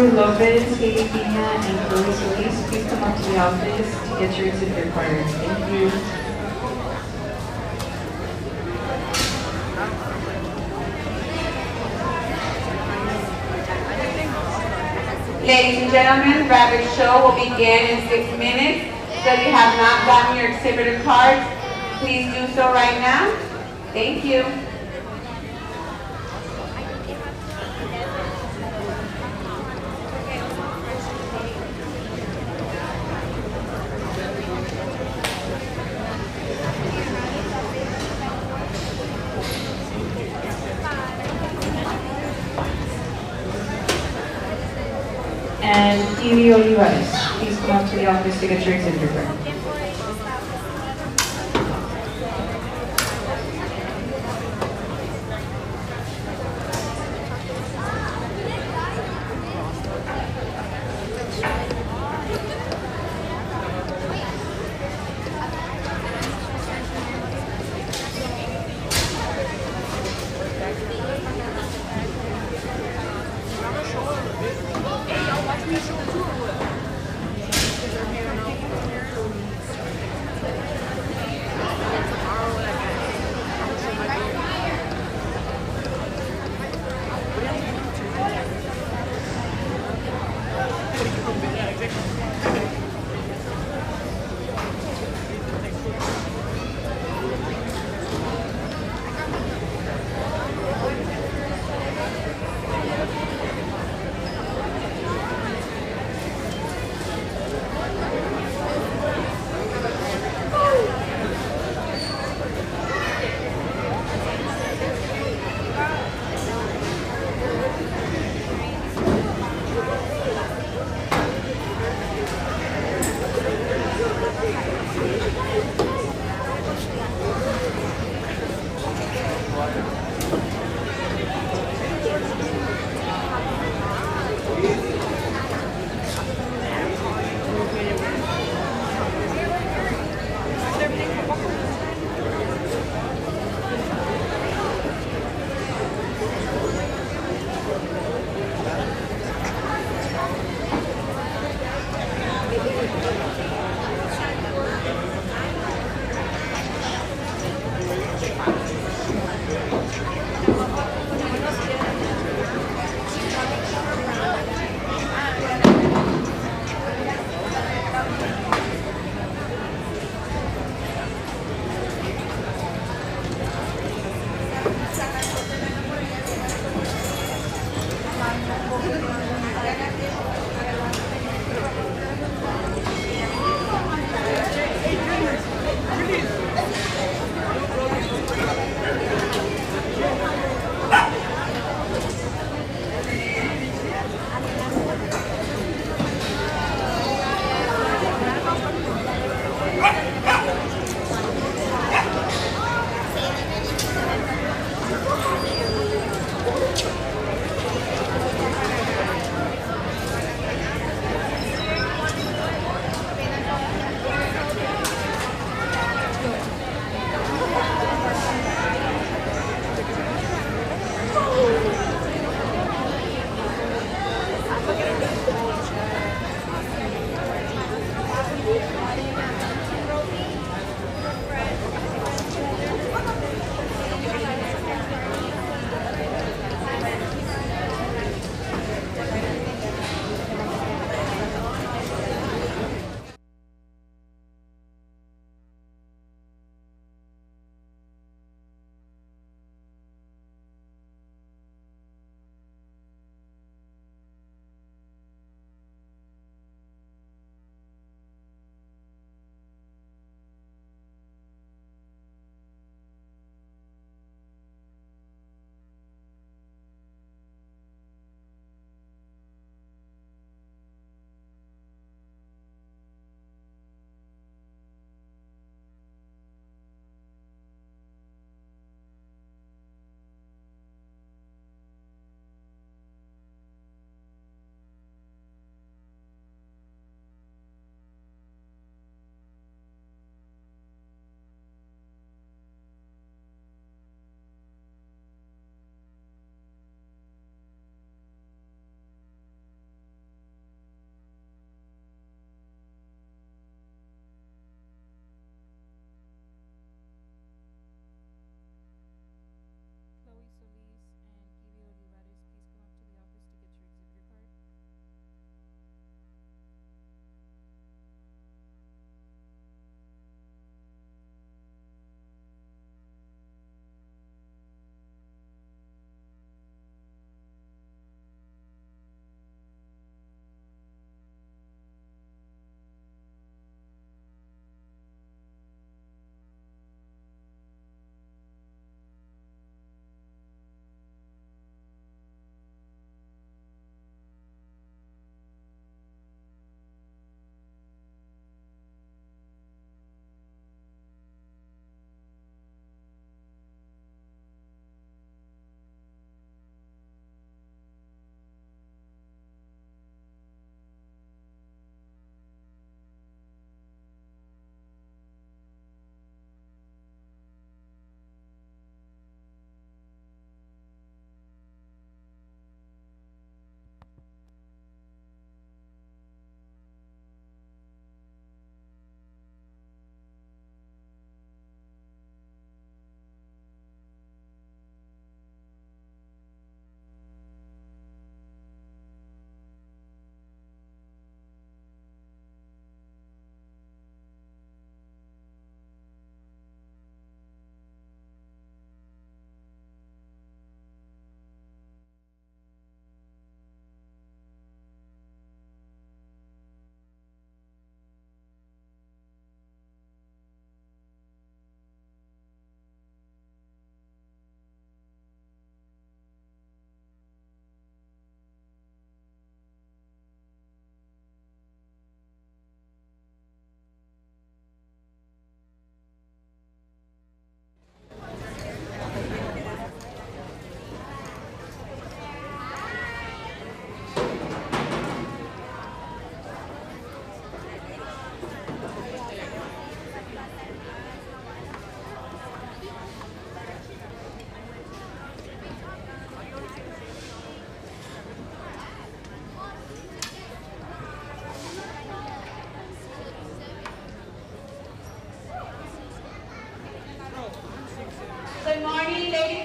Lopez, Katie Pina, and Chloe Solis, please come up to the office to get your exhibitor card. Thank you. Ladies and gentlemen, the rabbit show will begin in 6 minutes. So if you have not gotten your exhibitor cards, please do so right now. Thank you. And TV Olivares, please come up to the office to get your exhibitor card.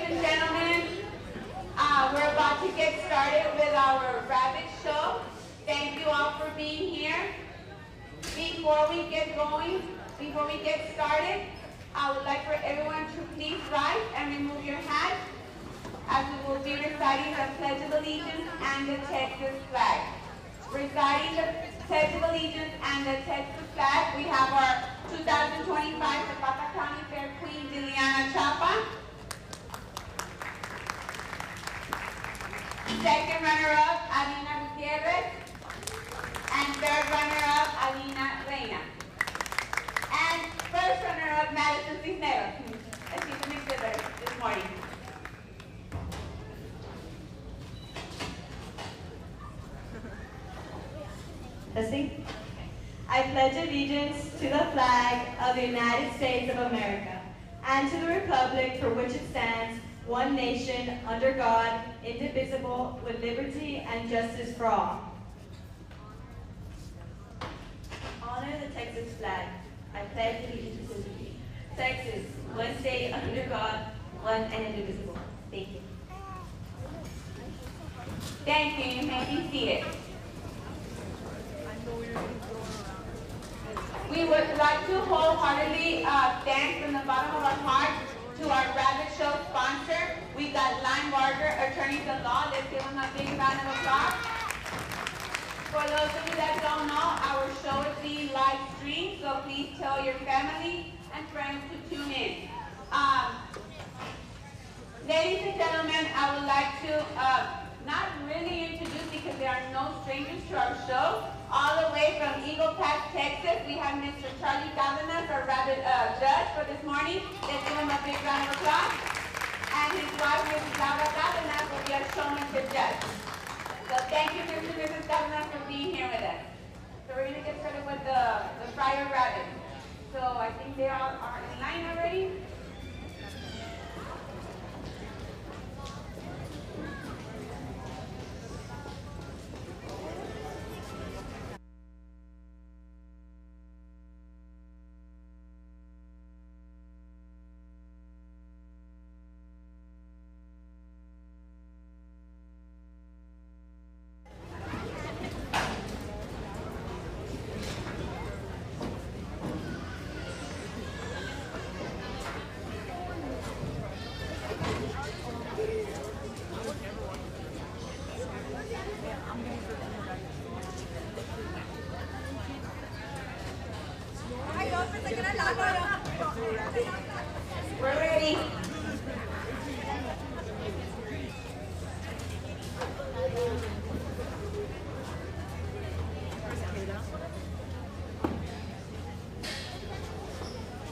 and gentlemen, we're about to get started with our rabbit show. Thank you all for being here. Before we get started, I would like for everyone to please rise and remove your hats as we will be reciting the Pledge of Allegiance and the Texas flag. Reciting the Pledge of Allegiance and the Texas flag, we have our 2025 Zapata County Fair Queen, Liliana Chapa. Second runner-up, Alina Gutierrez. And third runner-up, Alina Reina. And first runner-up, Madison Cisneros. As she's an exhibitor this morning. Testing. I pledge allegiance to the flag of the United States of America and to the republic for which it stands, one nation, under God, indivisible, with liberty and justice for all. Honor the Texas flag. I pledge allegiance to Texas, one state, under God, one and indivisible. Thank you. Thank you. You may be seated. We would like to wholeheartedly thank from the bottom of our hearts to our rabbit show sponsor. We got Lime Barger, attorneys at law. Let's give them a big round of applause. For those of you that don't know, our show is being live streamed, so please tell your family and friends to tune in. Ladies and gentlemen, I would like to not really introduce because there are no strangers to our show. All the way from Eagle Pass, Texas, we have Mr. Charlie Cárdenas, our rabbit judge for this morning. Let's give him a big round of applause. And his wife, Mrs. Laura Cárdenas, will be our showmanship judge. So thank you, Mr. and Mrs. Cárdenas, for being here with us. So we're going to get started with the fryer rabbit. So I think they all are in line already. We're ready.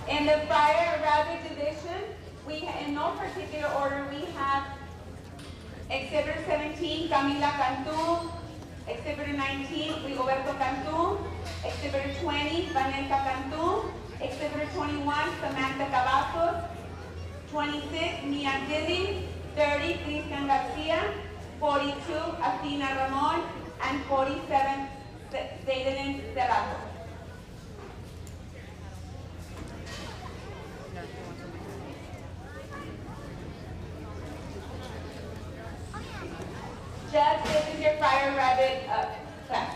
In the fryer rabbit division, in no particular order, we have Exhibitor 17, Camila Cantú, Exhibitor 19, Rigoberto Cantú, Exhibitor 20, Vanessa Cantú, Exhibitor 21, Samantha Cavazos, 26, Mia Dilley, 30, Cristian Garcia, 42, Athena Ramon, and 47, Zaydalyn Serrato. Judge, this is your fryer rabbit class.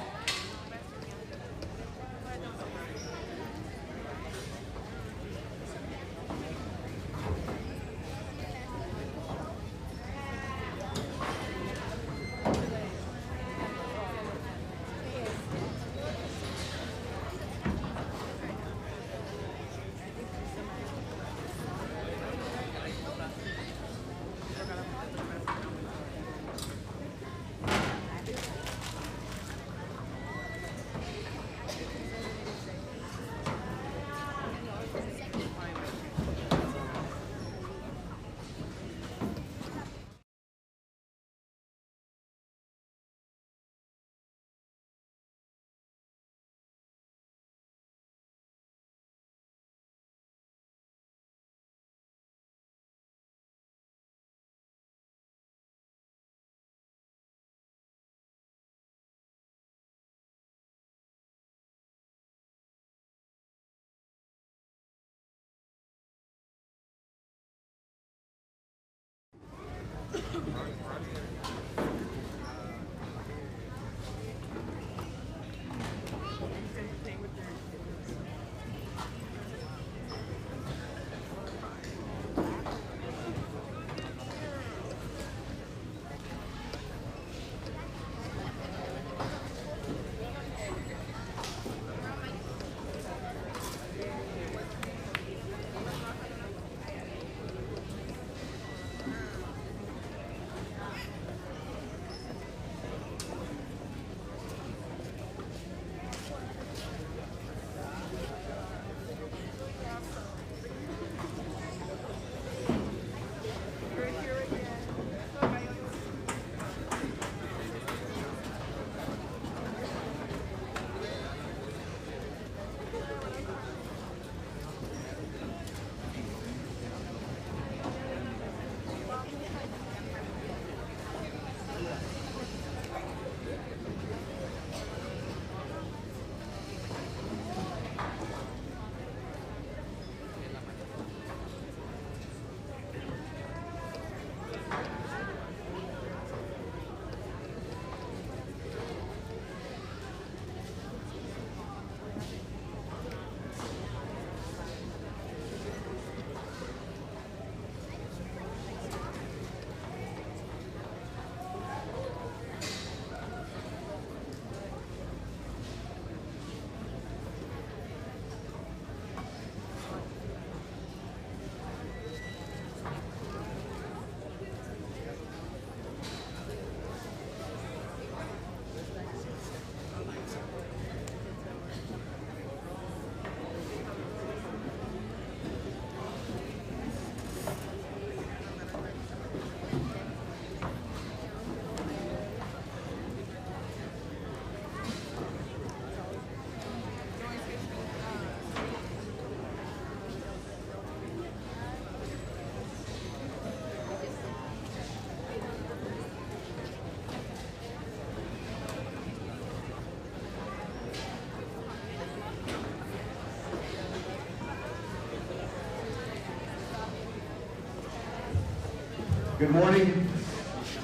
Good morning.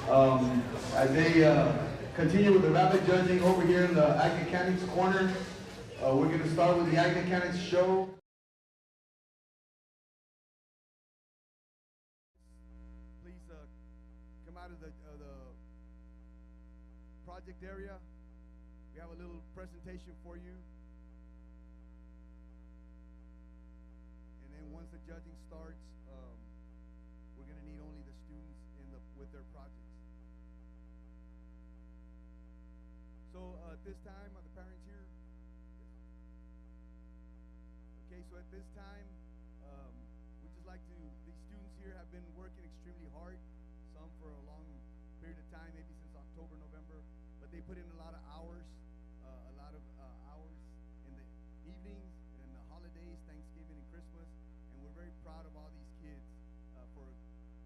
As they continue with the rapid judging over here in the Ag Mechanics corner, we're going to start with the Ag Mechanics show. Please come out of the project area. We have a little presentation for you. And then once the judging starts, we're going to need only the students with their projects. So at this time, are the parents here? Yes. Okay, so at this time, we just like to, these students here have been working extremely hard, some for a long period of time, maybe since October, November, but they put in a lot of hours, hours in the evenings and the holidays, Thanksgiving and Christmas, and we're very proud of all these kids for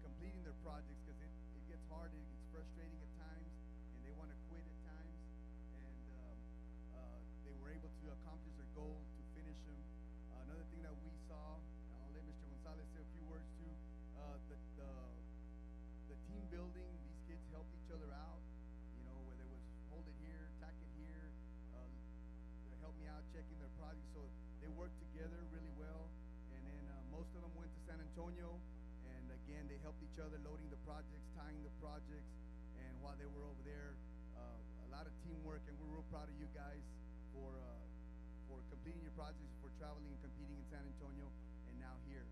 completing their projects, because it gets hard, it gets frustrating at times, and they want to quit at times, and they were able to accomplish their goal to finish them. Another thing that we saw, I'll let Mr. Gonzalez say a few words too, the team building, these kids helped each other out, you know, whether it was hold it here, tack it here, help me out checking their projects, so they worked together really well, and then most of them went to San Antonio, and again, they helped each other loading the projects, tying the projects, and while they were over there, a lot of teamwork, and we're real proud of you guys for completing your projects, for traveling and competing in San Antonio, and now here.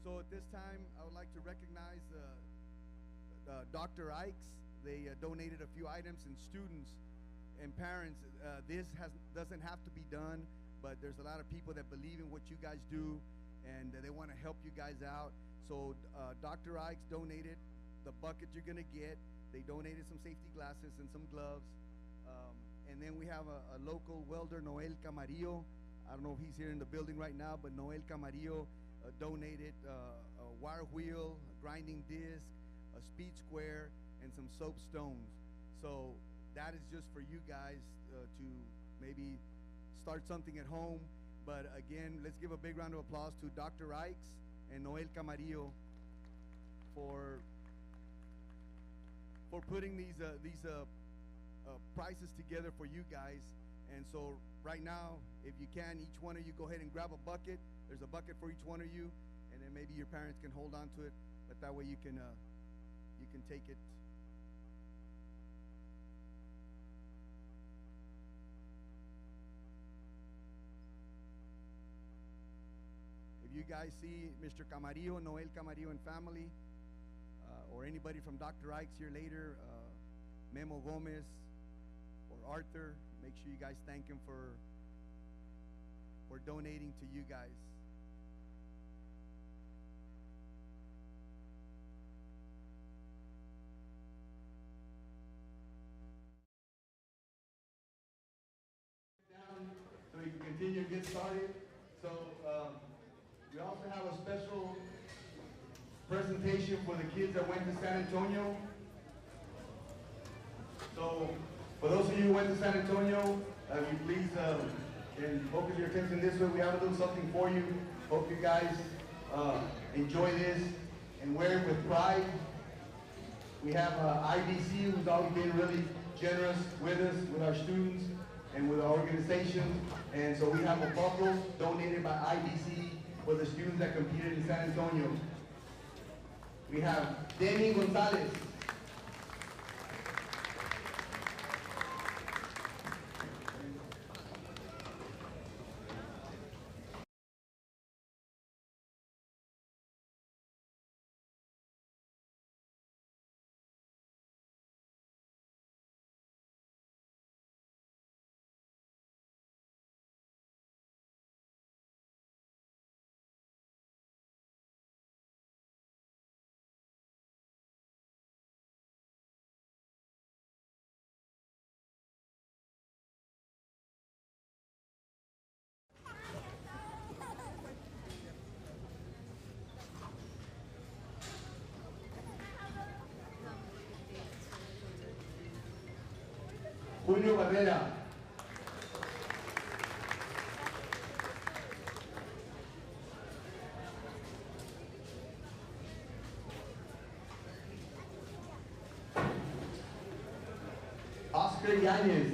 So at this time, I would like to recognize Dr. Ikes. They donated a few items, and students and parents, this doesn't have to be done, but there's a lot of people that believe in what you guys do, and they want to help you guys out. So Dr. Ikes donated the bucket you're gonna get. They donated some safety glasses and some gloves. And then we have a local welder, Noel Camarillo. I don't know if he's here in the building right now, but Noel Camarillo donated a wire wheel, a grinding disc, a speed square, and some soap stones. So that is just for you guys to maybe start something at home. But again, let's give a big round of applause to Dr. Ikes and Noel Camarillo for putting these prizes together for you guys. And so right now, if you can, each one of you go ahead and grab a bucket. There's a bucket for each one of you, and then maybe your parents can hold on to it, but that way you can take it. If you guys see Mr. Camarillo, Noel Camarillo and family, or anybody from Dr. Ikes here later, Memo Gomez or Arthur, make sure you guys thank him for donating to you guys. Down so we can continue to get started. So we also have a special presentation for the kids that went to San Antonio. So for those of you who went to San Antonio, if you please and focus your attention this way, we have a little something for you. Hope you guys enjoy this and wear it with pride. We have IBC, who's always been really generous with us, with our students, and with our organization. And so we have a buckle donated by IBC for the students that competed in San Antonio. We have Demi Gonzalez. Julio Barrera. Yáñez.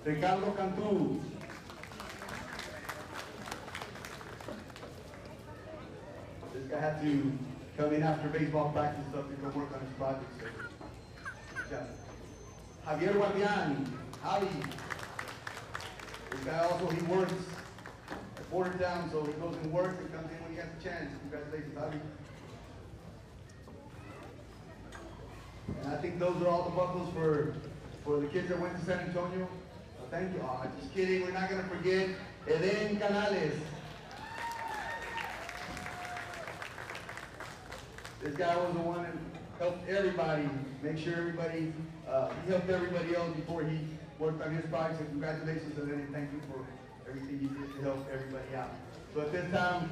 Ricardo Cantú. This guy had to come in after baseball practice stuff to come work on his project. So. Good job. Javier Guardian, Javi. This guy also, he works at Bordertown, so he goes and works and comes in when he has a chance. Congratulations, Javi. And I think those are all the buckles for the kids that went to San Antonio. Thank you. Oh, just kidding. We're not going to forget Eden Canales. This guy was the one that helped everybody, make sure everybody, he helped everybody else before he worked on his project. So congratulations, Eden, and thank you for everything you did to help everybody out. So at this time,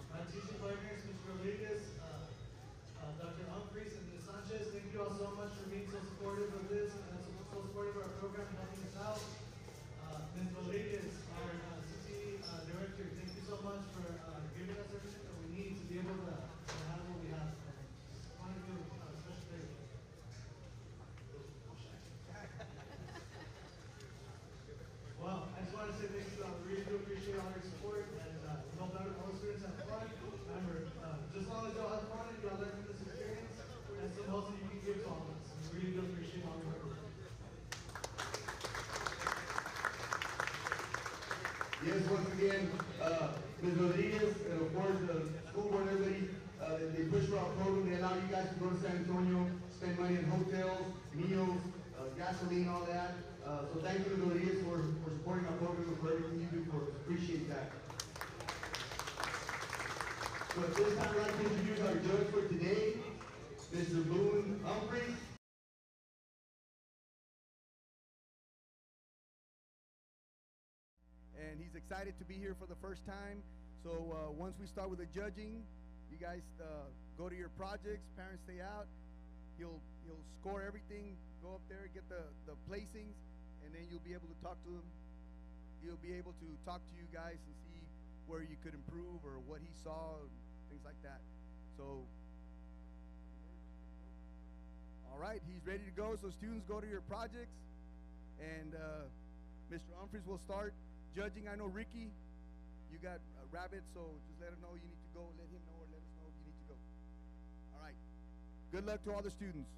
my teaching partners, Mr. Rodriguez, Dr. Humphreys, and Ms. Sanchez, thank you all so much for being so supportive of this and so supportive of our program and helping us out. Ms. Rodriguez, our CC director, thank you so much for giving us everything that we need to be able to have what we have. I want to give a special thank you. Well, I just want to say thank you. I really do appreciate all your support, and we hope that all the students have fun. Remember, just as long as y'all have fun and y'all learn from this experience, that's the most that you can give to all of us. We really do appreciate all your work. yes, once again, Ms. Rodriguez, and of course the school board, everybody, they push for our program. They allow you guys to go to San Antonio, spend money in hotels, meals, gasoline, all that. So thank you, Ms. Rodriguez, for supporting our program and for everything you do for us. Appreciate that. So at this time, I'd like to introduce our judge for today, Mr. Boone Humphreys. And he's excited to be here for the first time. So once we start with the judging, you guys go to your projects, parents stay out. He'll score everything, go up there, get the placings, and then you'll be able to talk to him. He'll be able to talk to you guys and see where you could improve or what he saw, things like that. So, all right, he's ready to go. So students, go to your projects, and Mr. Humphreys will start judging. I know Ricky, you got a rabbit, so just let him know you need to go. Let him know, or let us know if you need to go. All right. Good luck to all the students.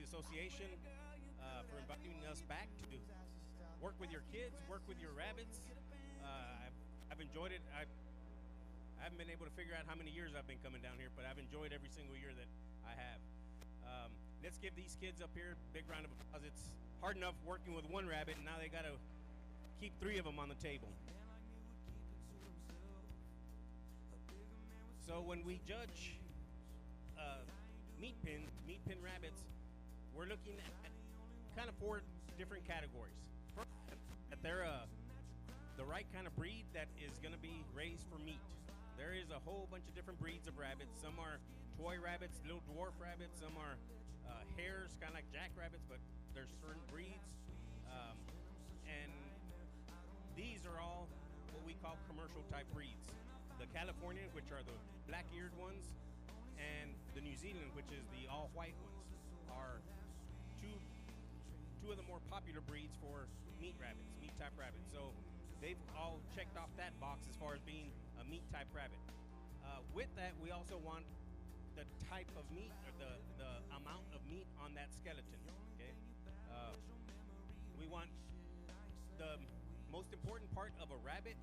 Association for inviting us back to work with your kids, work with your rabbits. I've enjoyed it. I haven't been able to figure out how many years I've been coming down here, but I've enjoyed every single year that I have. Let's give these kids up here a big round of applause. It's hard enough working with one rabbit, and now they got to keep 3 of them on the table. So when we judge meat pin rabbits, we're looking at kind of 4 different categories. First, that they're the right kind of breed that is going to be raised for meat. There is a whole bunch of different breeds of rabbits. Some are toy rabbits, little dwarf rabbits. Some are hares, kind of like jackrabbits, but there's certain breeds. And these are all what we call commercial type breeds. The Californian, which are the black-eared ones, and the New Zealand, which is the all-white ones, are two of the more popular breeds for meat type rabbits. So they've all checked off that box as far as being a meat type rabbit. With that, we also want the type of meat, or the amount of meat on that skeleton. Okay, we want the most important part of a rabbit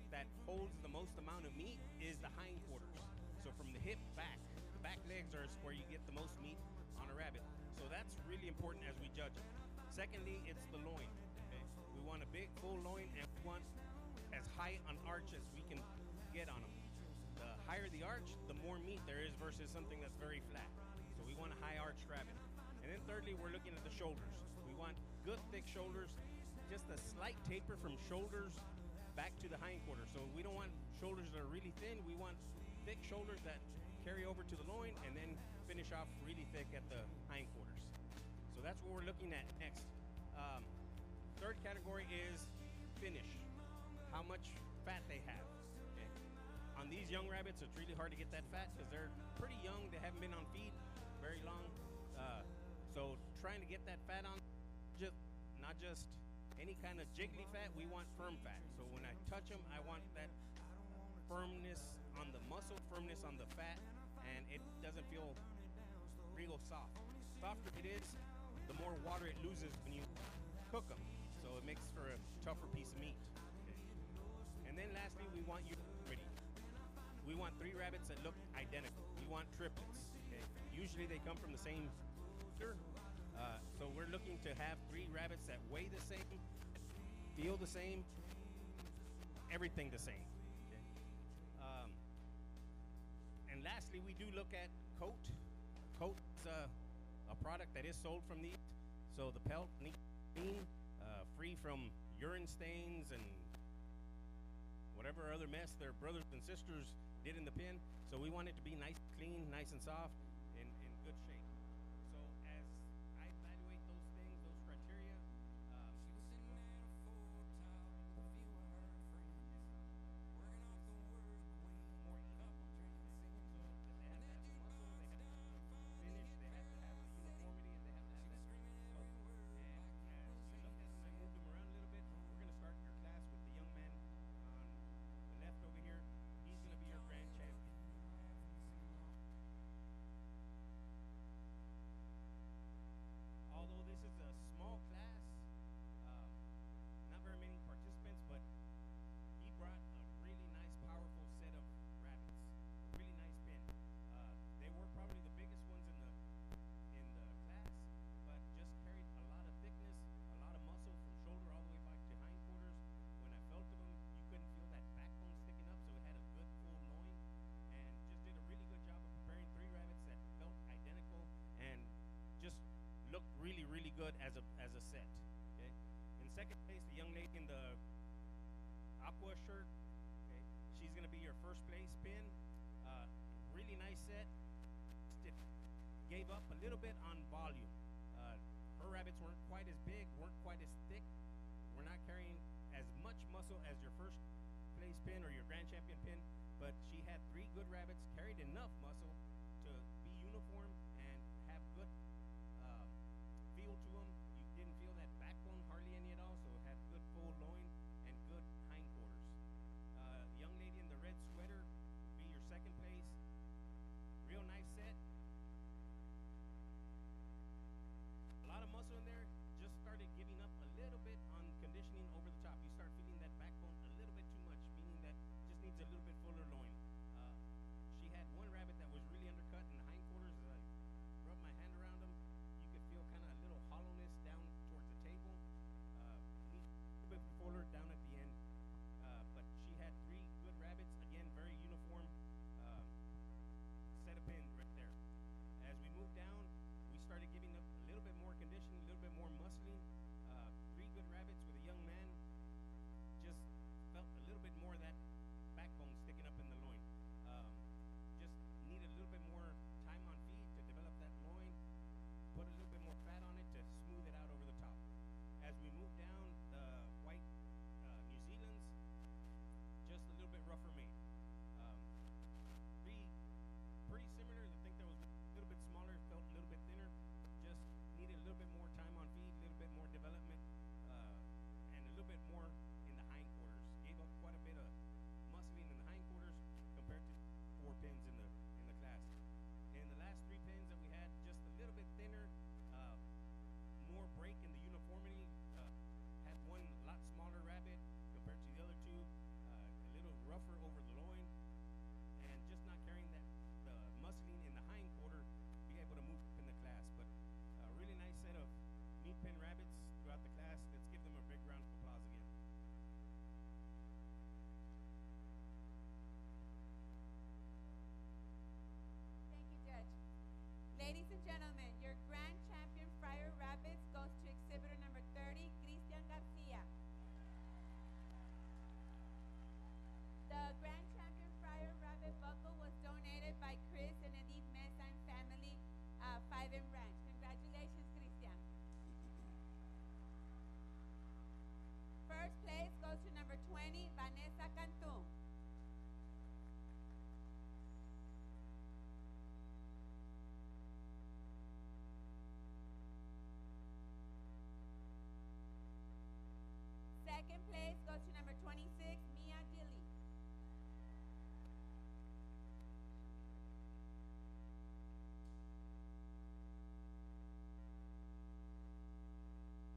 that holds the most amount of meat is the hindquarters. So from the hip back, the back legs are where you get the most meat on a rabbit. So that's really important as we judge it. Secondly, it's the loin. Okay? We want a big full loin, and we want as high an arch as we can get on them. The higher the arch, the more meat there is versus something that's very flat. So we want a high arched rabbit. And then thirdly, we're looking at the shoulders. We want good thick shoulders, just a slight taper from shoulders back to the hindquarters. So we don't want shoulders that are really thin. We want thick shoulders that carry over to the loin and then finish off really thick at the hindquarters. So that's what we're looking at next. Third category is finish. How much fat they have. Okay. On these young rabbits, it's really hard to get that fat because they're pretty young. They haven't been on feed very long. So trying to get that fat on, not just any kind of jiggly fat, we want firm fat. So when I touch them, I want that firmness on the muscle, firmness on the fat, and it doesn't feel real soft. Softer it is, the more water it loses when you cook them. So it makes for a tougher piece of meat. Okay. And then lastly, we want uniformity. We want 3 rabbits that look identical. We want triplets. Okay. Usually they come from the same litter. So we're looking to have 3 rabbits that weigh the same, feel the same, everything the same. Okay. And lastly, we do look at coat. Coat is a product that is sold from these. So the pelt needs to be clean, free from urine stains and whatever other mess their brothers and sisters did in the pen. So we want it to be nice, clean, nice and soft, in good shape. So as I evaluate those things, those criteria, more even. So that they have to have the muscle, they have to have the finish, they have to have the uniformity, and they have to have that coat. And as you look at them, I moved them around a little bit. We're going to start your class with the young man on the left over here. He's going to be your grand champion. Although this is a small class, not very many participants, but he brought a really nice, powerful set of rabbits. A really nice pin. They were probably the biggest ones in the class, but just carried a lot of thickness, a lot of muscle from shoulder all the way back to hindquarters. When I felt of them, you couldn't feel that backbone sticking up, so it had a good full loin, and just did a really good job of preparing 3 rabbits that felt identical and just looked really, really good as a set. Okay. In second place, the young lady in the aqua shirt. Okay. She's gonna be your first place pin. Really nice set. It gave up a little bit on volume. Her rabbits weren't quite as big, weren't quite as thick. We're not carrying as much muscle as your first place pin or your grand champion pin, but she had 3 good rabbits, carried enough muscle to be uniform and have good feel to them. You didn't feel that backbone hardly any at all, so it had good full loin and good hindquarters. The young lady in the red sweater will be your second place. Real nice set. 20, Vanessa Cantu. Second place goes to number 26, Mia Dilly.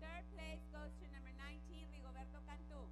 Third place goes to number 19, Rigoberto Cantu.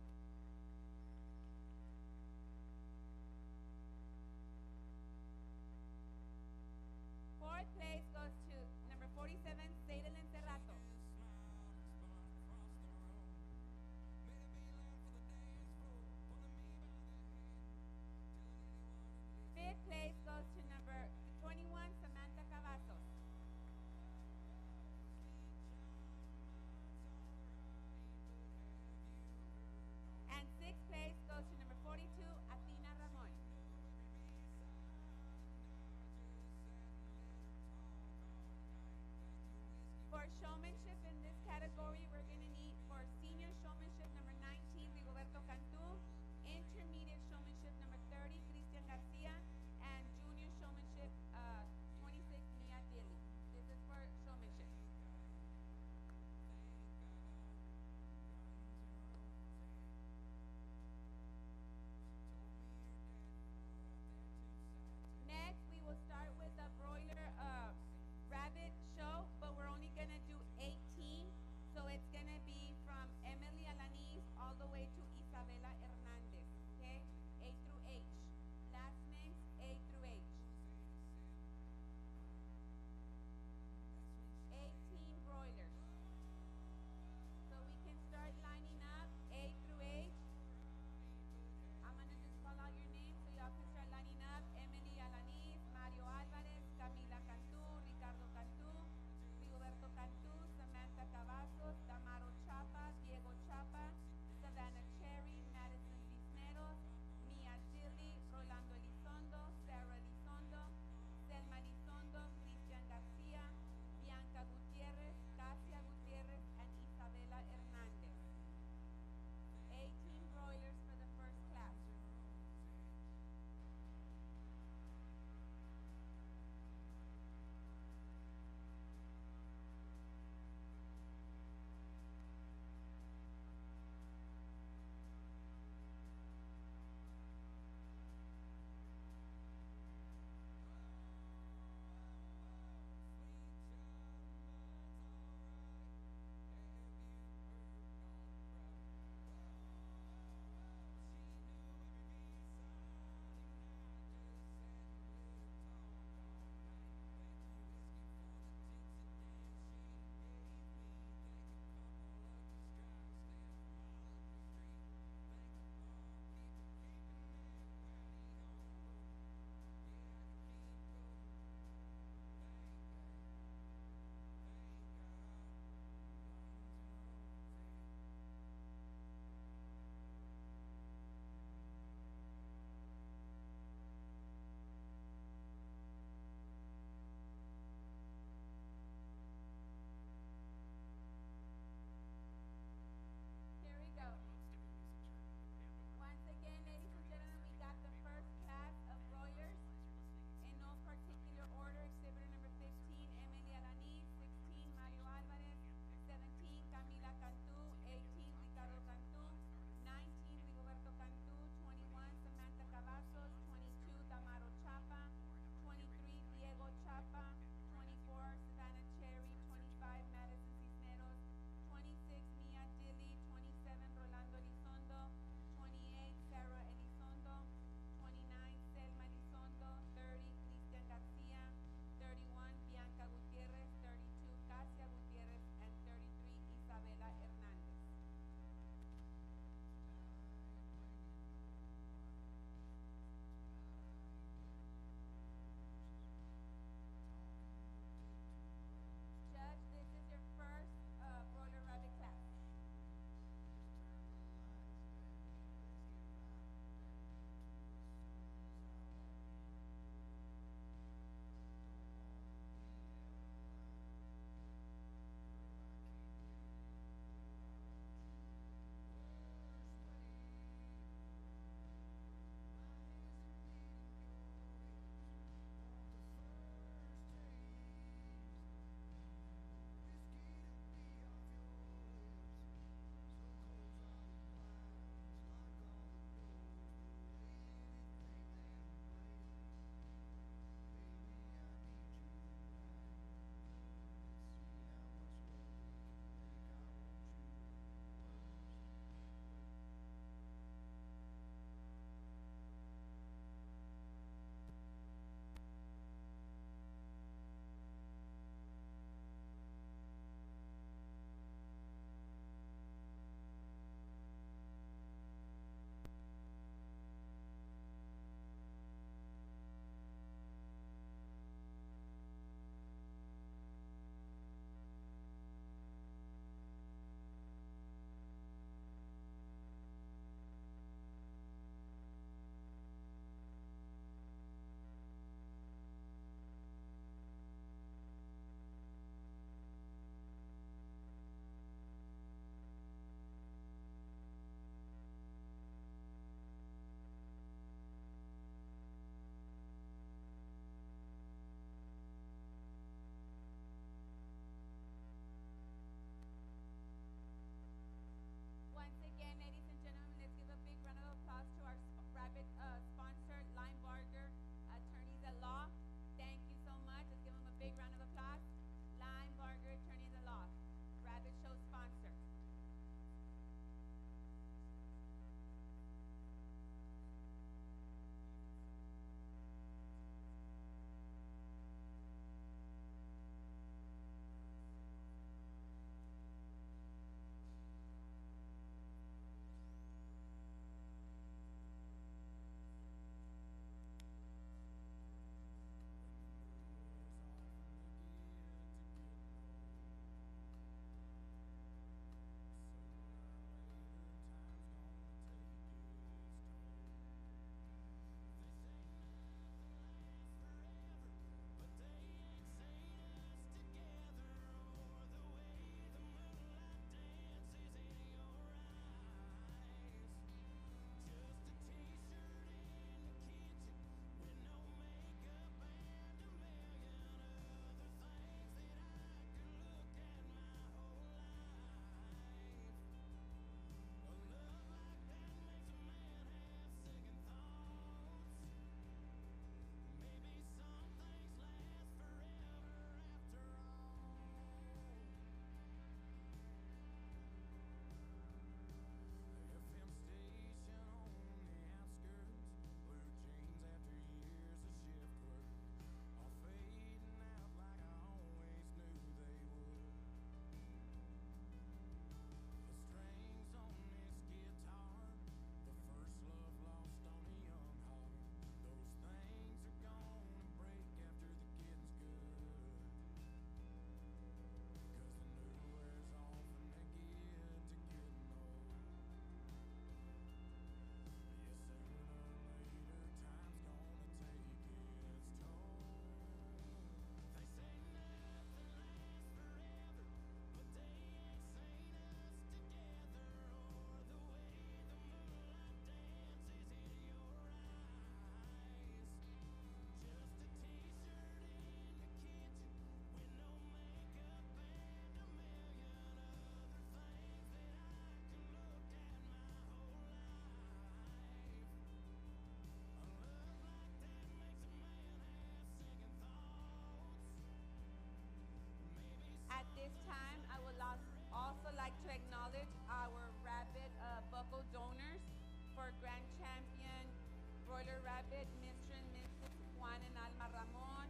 Broiler Rabbit, Mr. and Mrs. Juan and Alma Ramon,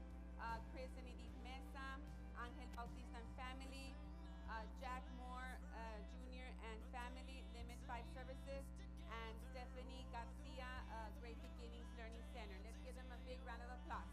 Chris and Edith Mesa, Angel Bautista and family, Jack Moore Jr. and family, Limit 5 Services, and Stephanie Garcia, Great Beginnings Learning Center. Let's give them a big round of applause.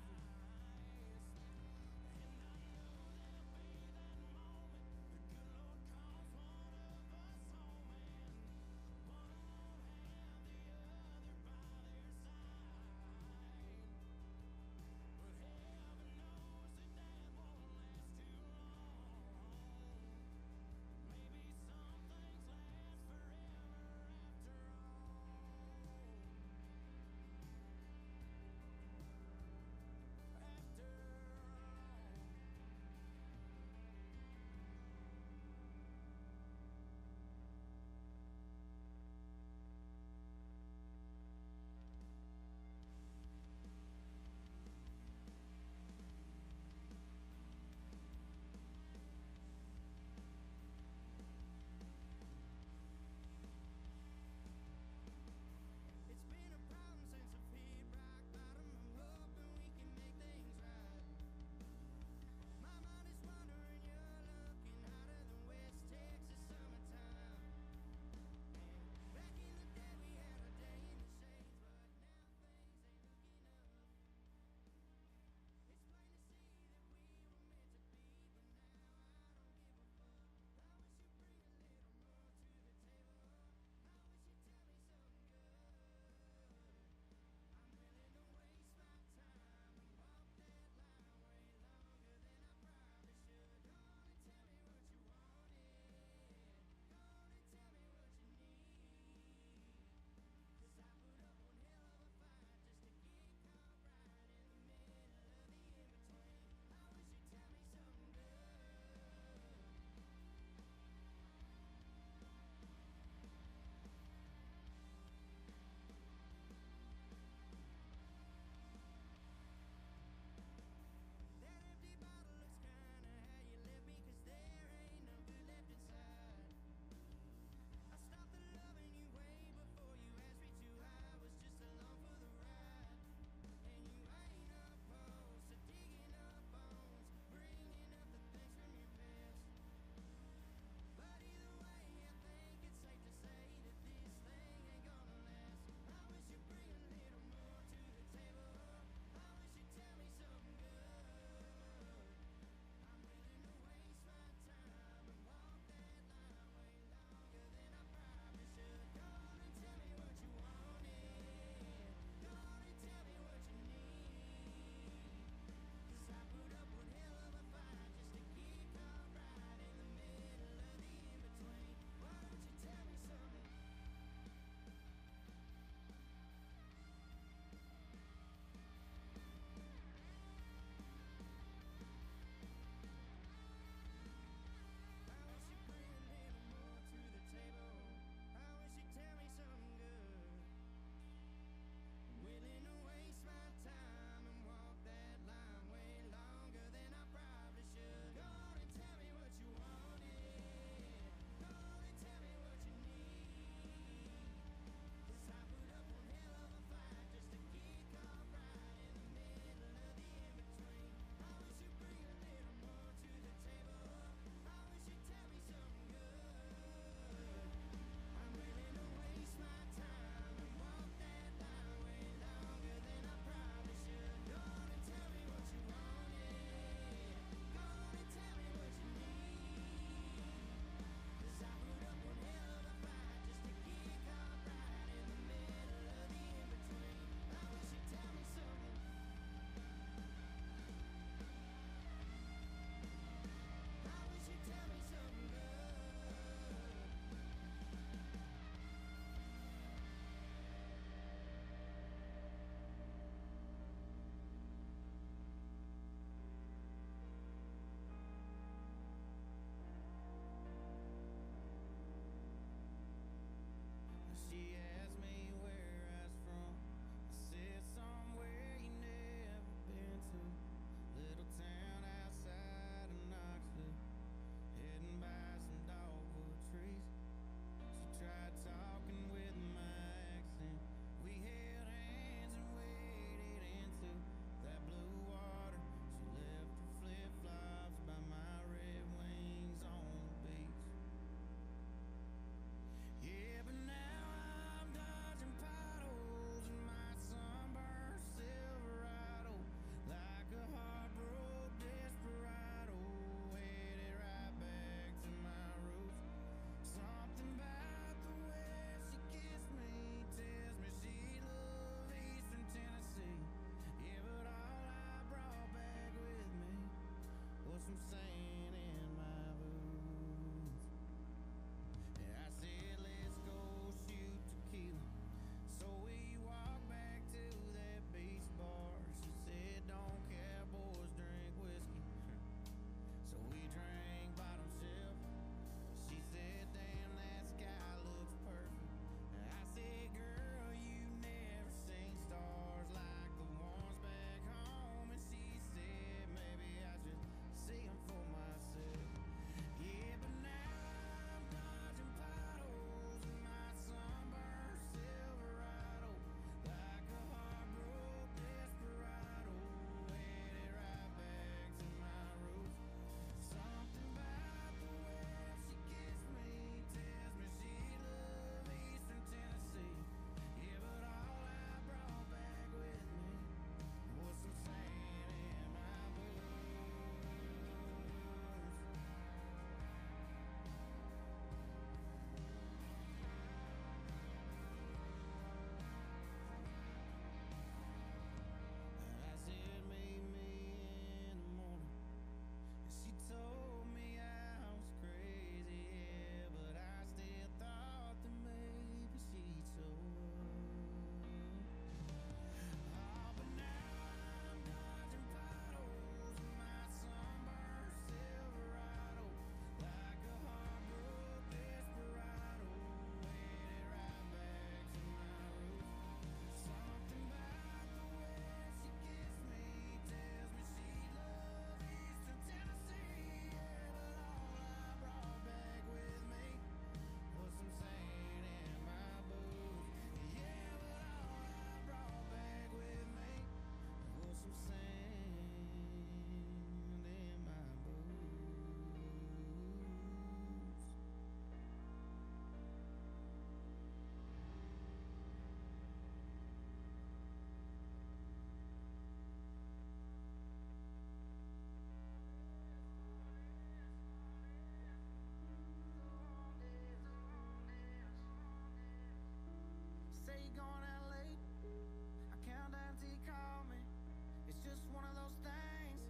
just one of those things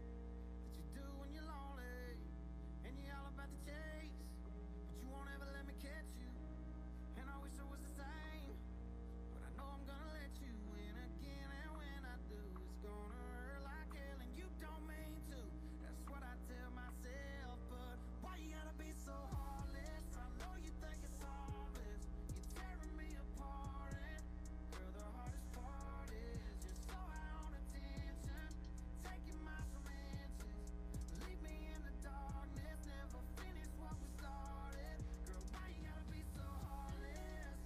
that you do when you're lonely, and you're all about the chase, but you won't ever let me catch you. And I wish it was the same, but I know I'm gonna let you in again, and when I do, it's gonna hurt like hell, and you don't mean to. That's what I tell myself, but why you gotta be so heartless? I know you think it's harmless, you're tearing me apart, and girl, the hardest part is you're so high on attention, taking my romances, leave me in the darkness, never finish what we started. Girl, why you gotta be so heartless?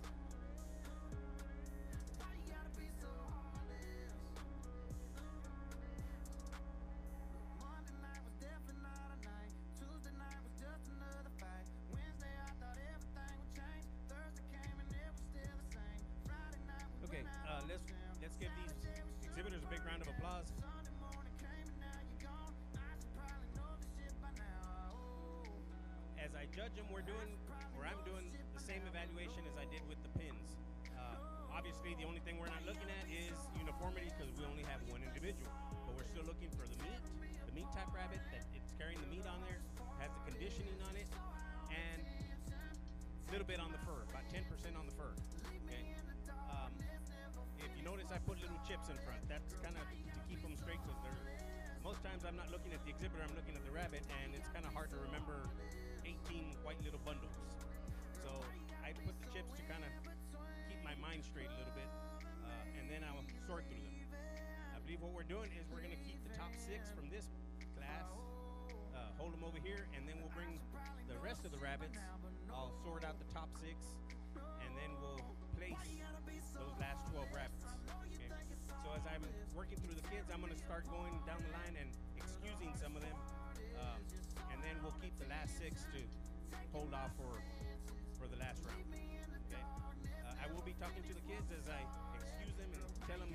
Why you gotta be so heartless? Monday night was definitely not a night. Tuesday night was just another fight. Wednesday I thought everything would change. Thursday came and it was still the same. Friday night we Okay, went out on let's the town. give these exhibitors a big round of applause. Sunday morning came and now you're gone. I should probably know this shit by now. Oh. As I judge them, I'm doing the same evaluation as I did with the pins. Obviously, the only thing we're not looking at is uniformity because we only have one individual. But we're still looking for the meat type rabbit that it's carrying the meat on there, has the conditioning on it, and a little bit on the fur, about 10% on the fur. Okay. If you notice, I put little chips in front. That's kind of to keep them straight because most times I'm not looking at the exhibitor, I'm looking at the rabbit, and it's kind of hard to remember 18 white little bundles. So I put the chips to kind of keep my mind straight a little bit, and then I'll sort through them. I believe what we're doing is we're going to keep the top 6 from this class, hold them over here, and then we'll bring the rest of the rabbits. I'll sort out the top 6, and then we'll place those last 12 rabbits. Okay? So as I'm working through the kids, I'm going to start going down the line and excusing some of them, and then we'll keep the last 6 to hold off for the last round. Okay? I will be talking to the kids as I excuse them and tell them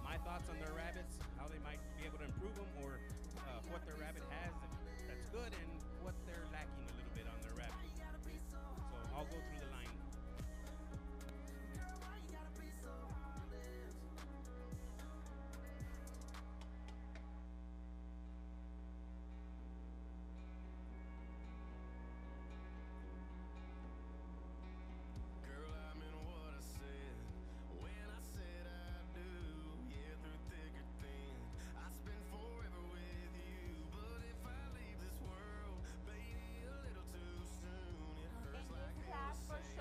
my thoughts on their rabbits, how they might be able to improve them, or what their rabbit has that's good and what they're lacking a little bit on their rabbit. So I'll go through the line. Girl, I meant what I said when I said I do. Yeah, through thick or thin, I spend forever with you. But if I leave this world, baby, a little too soon, it hurts In like this hell class to for say.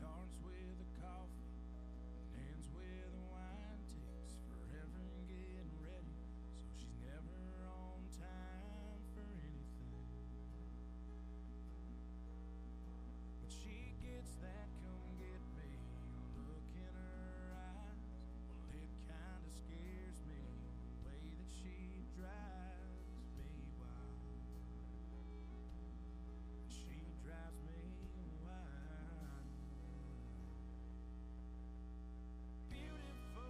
Starts with a coffee and ends with a wine. Takes forever getting ready, so she's never on time for anything. But she gets that come get me look in her eyes. Well, it kinda scares me the way that she drives me wild. She drives me wild. Beautiful,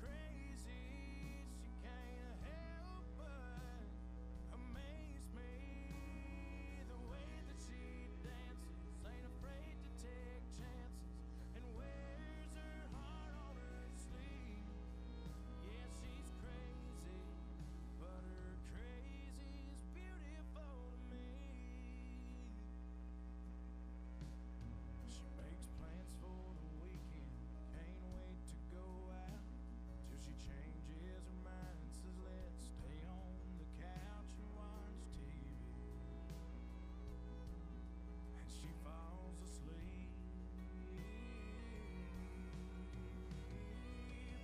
crazy, she can't help but amaze me. The way that she dances, ain't afraid to take chances, and wears her heart on her sleeve. Yeah, she's crazy, but her crazy's beautiful to me. She makes plans for the weekend, can't wait to go out, till she changes her mind, says let's stay on the couch and watch TV. And she falls asleep.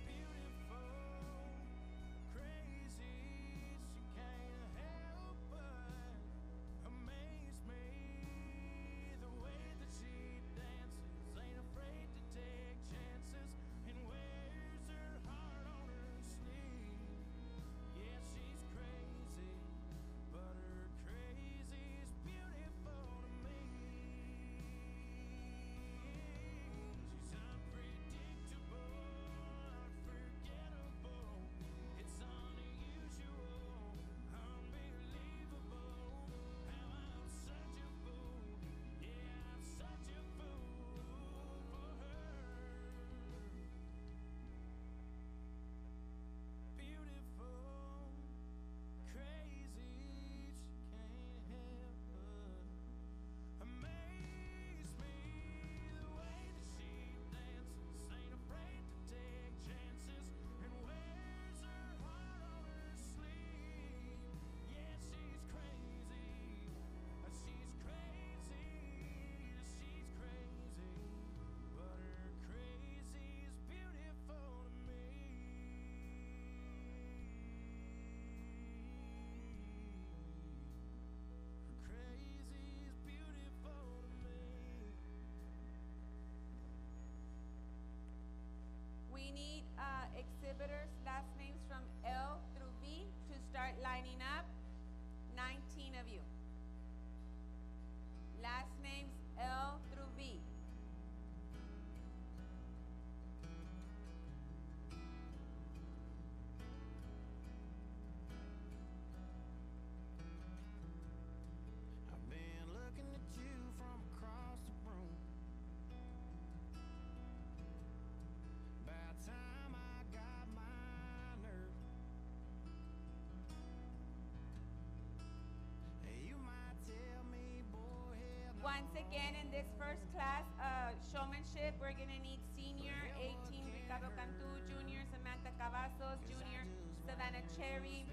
Beautiful, crazy, she can't help but amaze me. The way that she dances, ain't afraid to take chances, and wears her heart on her sleeve. Yeah, she's crazy, but her crazy's beautiful to me. She's unpredictable, unforgettable. It's unusual, unbelievable. How I'm such a fool. Yeah, I'm such a fool for her. Beautiful, crazy, she can't help but amaze me. The way that she dances, ain't afraid to take chances, and wears her heart on her sleeve. Yeah, she's crazy, she's crazy, she's crazy, but her crazy's beautiful to me. Her crazy's beautiful to me. We need exhibitors, last names from L through V to start lining up. 19 of you. Last names L through V. I've been looking at you from across the room. About time I got my nerve. Hey, you might tell me, boy, hell no. Once again, in this first class, showmanship, we're gonna need senior 18 Ricardo Cantu, junior Samantha Cavazos, junior Savannah Cherry,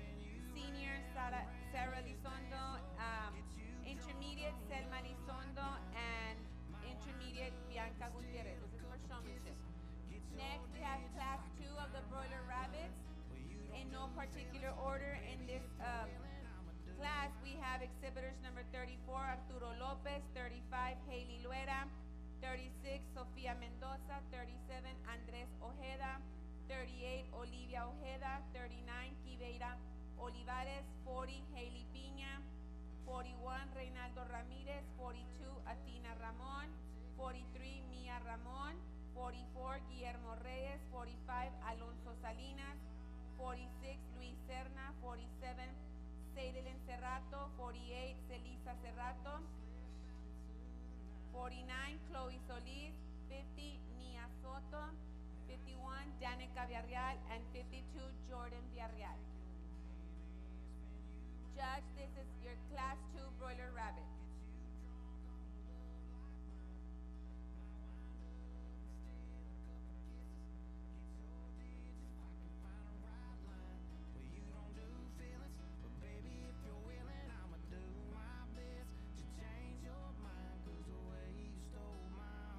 senior Sarah Lizondo, intermediate Selma Lizondo, and intermediate Bianca Gutierrez. This is for showmanship. Next, we have class 2 of the Broiler Rabbits. In no particular order, in this class, we have exhibitors number 34, Arturo Lopez, 35, Hailey Luera, 36, Sofia Mendoza, 37, Andres Ojeda, 38, Olivia Ojeda, 39, Quiveira Olivares, 40, Hailey Piña, 41, Reynaldo Ramirez, 42, Atina Ramon, 43, Mia Ramon, 44, Guillermo Reyes, 45, Alonso Salinas, 46, Luis Serna, 47, Seidelen Cerrato, 48, Celisa Cerrato, 49, Chloe Solis, 50, Nia Soto, 51, Danica Villarreal, and 52, Jordan Villarreal. Judge, this is your class 2 Broiler Rabbit. I'ma do my best to change your mind, 'cause the way you stole my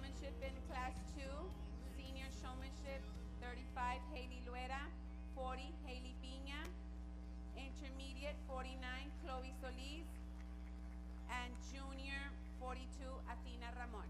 Showmanship in Class 2, Senior Showmanship, 35, Haley Luera, 40, Haley Piña, Intermediate, 49, Chloe Solis, and Junior, 42, Athena Ramon.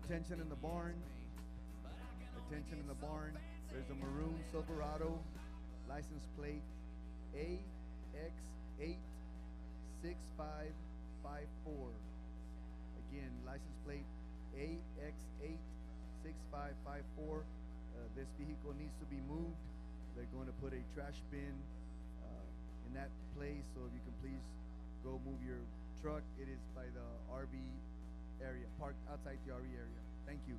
Attention in the barn. Attention in the barn. There's a maroon Silverado, license plate AX86554. Again, license plate AX86554. This vehicle needs to be moved. They're going to put a trash bin in that place, so if you can please go move your truck. It is by the RV area, parked outside the RV area. Thank you.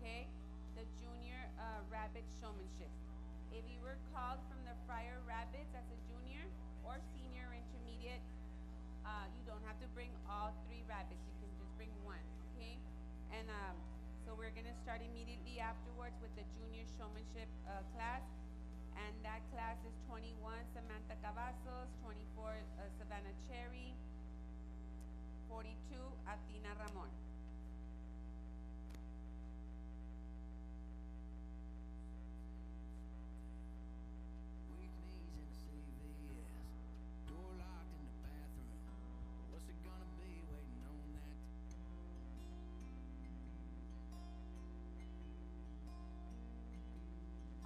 okay? The Junior Rabbit Showmanship. If you were called from the Friar Rabbits as a junior or senior or intermediate, you don't have to bring all 3 rabbits. You can just bring 1, okay? And so we're gonna start immediately afterwards with the Junior Showmanship class. And that class is 21 Samantha Cavazos, 24 Savannah Cherry, 42 Athena Ramon. Weak knees in the CVS, door locked in the bathroom. What's it gonna be waiting on that?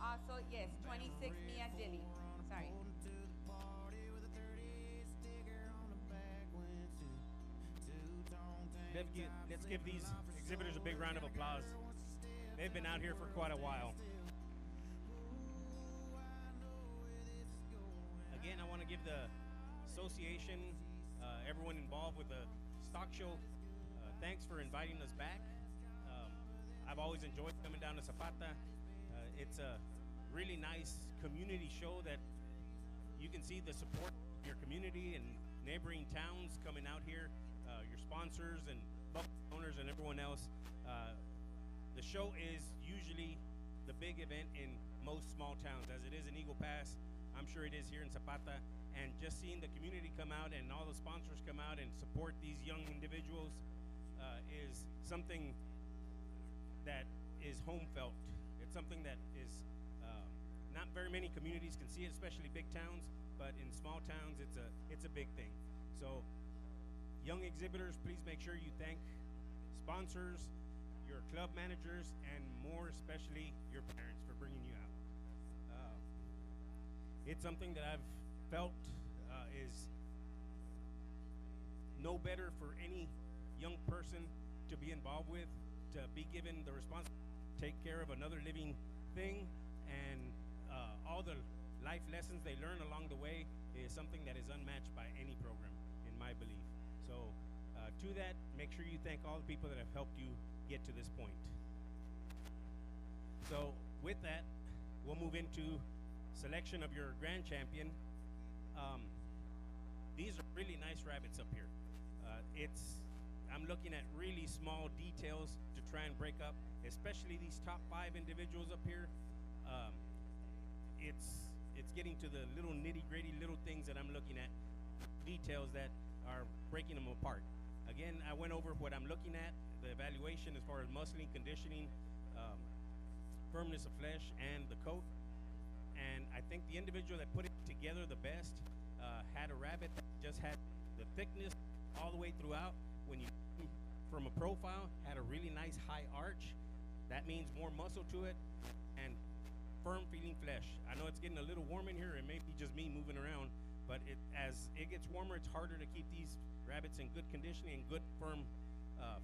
Also, yes, 26 Mia Dilly. Sorry. To the party with a 38 sticker on the back windsuit. Two-tone tank top, Let's give these exhibitors a big round of applause. They've been out here for quite a while. Again, I want to give the association, everyone involved with the stock show, thanks for inviting us back. I've always enjoyed coming down to Zapata. It's a really nice community show that you can see the support of your community and neighboring towns coming out here, your sponsors and owners and everyone else. The show is usually the big event in most small towns, as it is in Eagle Pass. I'm sure it is here in Zapata. And just seeing the community come out and all the sponsors come out and support these young individuals is something that is home felt. It's something that is not very many communities can see it, especially big towns, but in small towns, it's a big thing. So young exhibitors, please make sure you thank sponsors, your club managers, and more especially your parents for bringing you out. It's something that I've felt is no better for any young person to be involved with, to be given the responsibility to take care of another living thing, and all the life lessons they learn along the way is something that is unmatched by any program, in my belief. So to that, make sure you thank all the people that have helped you get to this point. So with that, we'll move into selection of your grand champion. These are really nice rabbits up here. I'm looking at really small details to try and break up, especially these top 5 individuals up here. It's getting to the little nitty-gritty little things that I'm looking at, details that are breaking them apart. Again, I went over what I'm looking at, the evaluation as far as muscling, conditioning, firmness of flesh, and the coat. And I think the individual that put it together the best had a rabbit that just had the thickness all the way throughout. When you from a profile, had a really nice high arch. That means more muscle to it and firm feeling flesh. I know it's getting a little warm in here. It may be just me moving around, but as it gets warmer, it's harder to keep these rabbits in good conditioning and good firm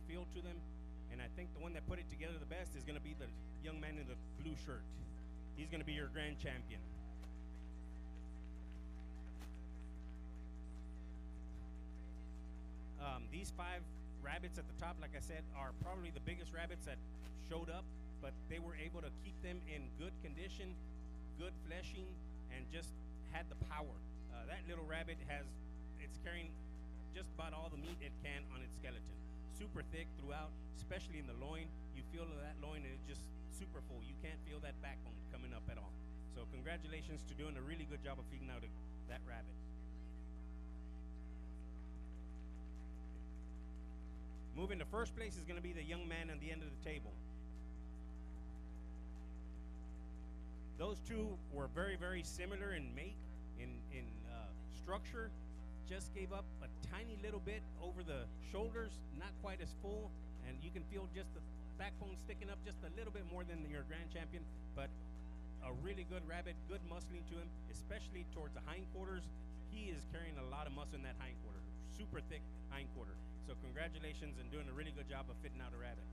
feel to them. And I think the one that put it together the best is going to be the young man in the blue shirt. He's going to be your grand champion. These 5 rabbits at the top, like I said, are probably the biggest rabbits that showed up, but they were able to keep them in good condition, good fleshing, and just had the power. That little rabbit it's carrying just about all the meat it can on its skeleton. Super thick throughout, especially in the loin. You feel that loin and it's just super full. You can't feel that backbone coming up at all. So congratulations to doing a really good job of feeding out that rabbit. Moving to first place is going to be the young man on the end of the table. Those two were very, very similar in make, in structure. Just gave up a tiny little bit over the shoulders, not quite as full, and you can feel just the backbone sticking up just a little bit more than your grand champion, but a really good rabbit, good muscling to him, especially towards the hindquarters. He is carrying a lot of muscle in that hindquarter, super thick hindquarter. So congratulations and doing a really good job of fitting out a rabbit.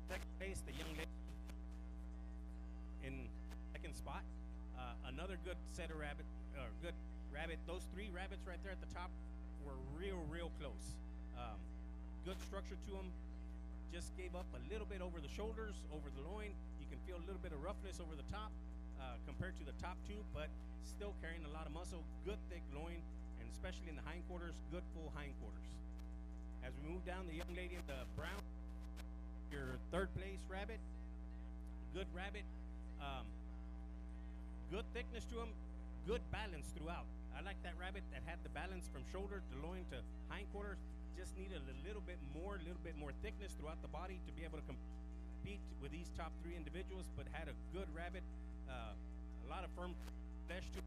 Second place, the young lady in second spot. Another good set of rabbit, good rabbit. Those 3 rabbits right there at the top were real close. Good structure to them. just gave up a little bit over the shoulders, over the loin. You can feel a little bit of roughness over the top compared to the top two, but still carrying a lot of muscle, good thick loin, and especially in the hindquarters, good full hindquarters. As we move down, the young lady in the brown, your third place rabbit, good rabbit, good thickness to him, good balance throughout. I like that rabbit that had the balance from shoulder to loin to hindquarters. Just needed a little bit more thickness throughout the body to be able to compete with these top three individuals, but had a good rabbit, a lot of firm flesh to it,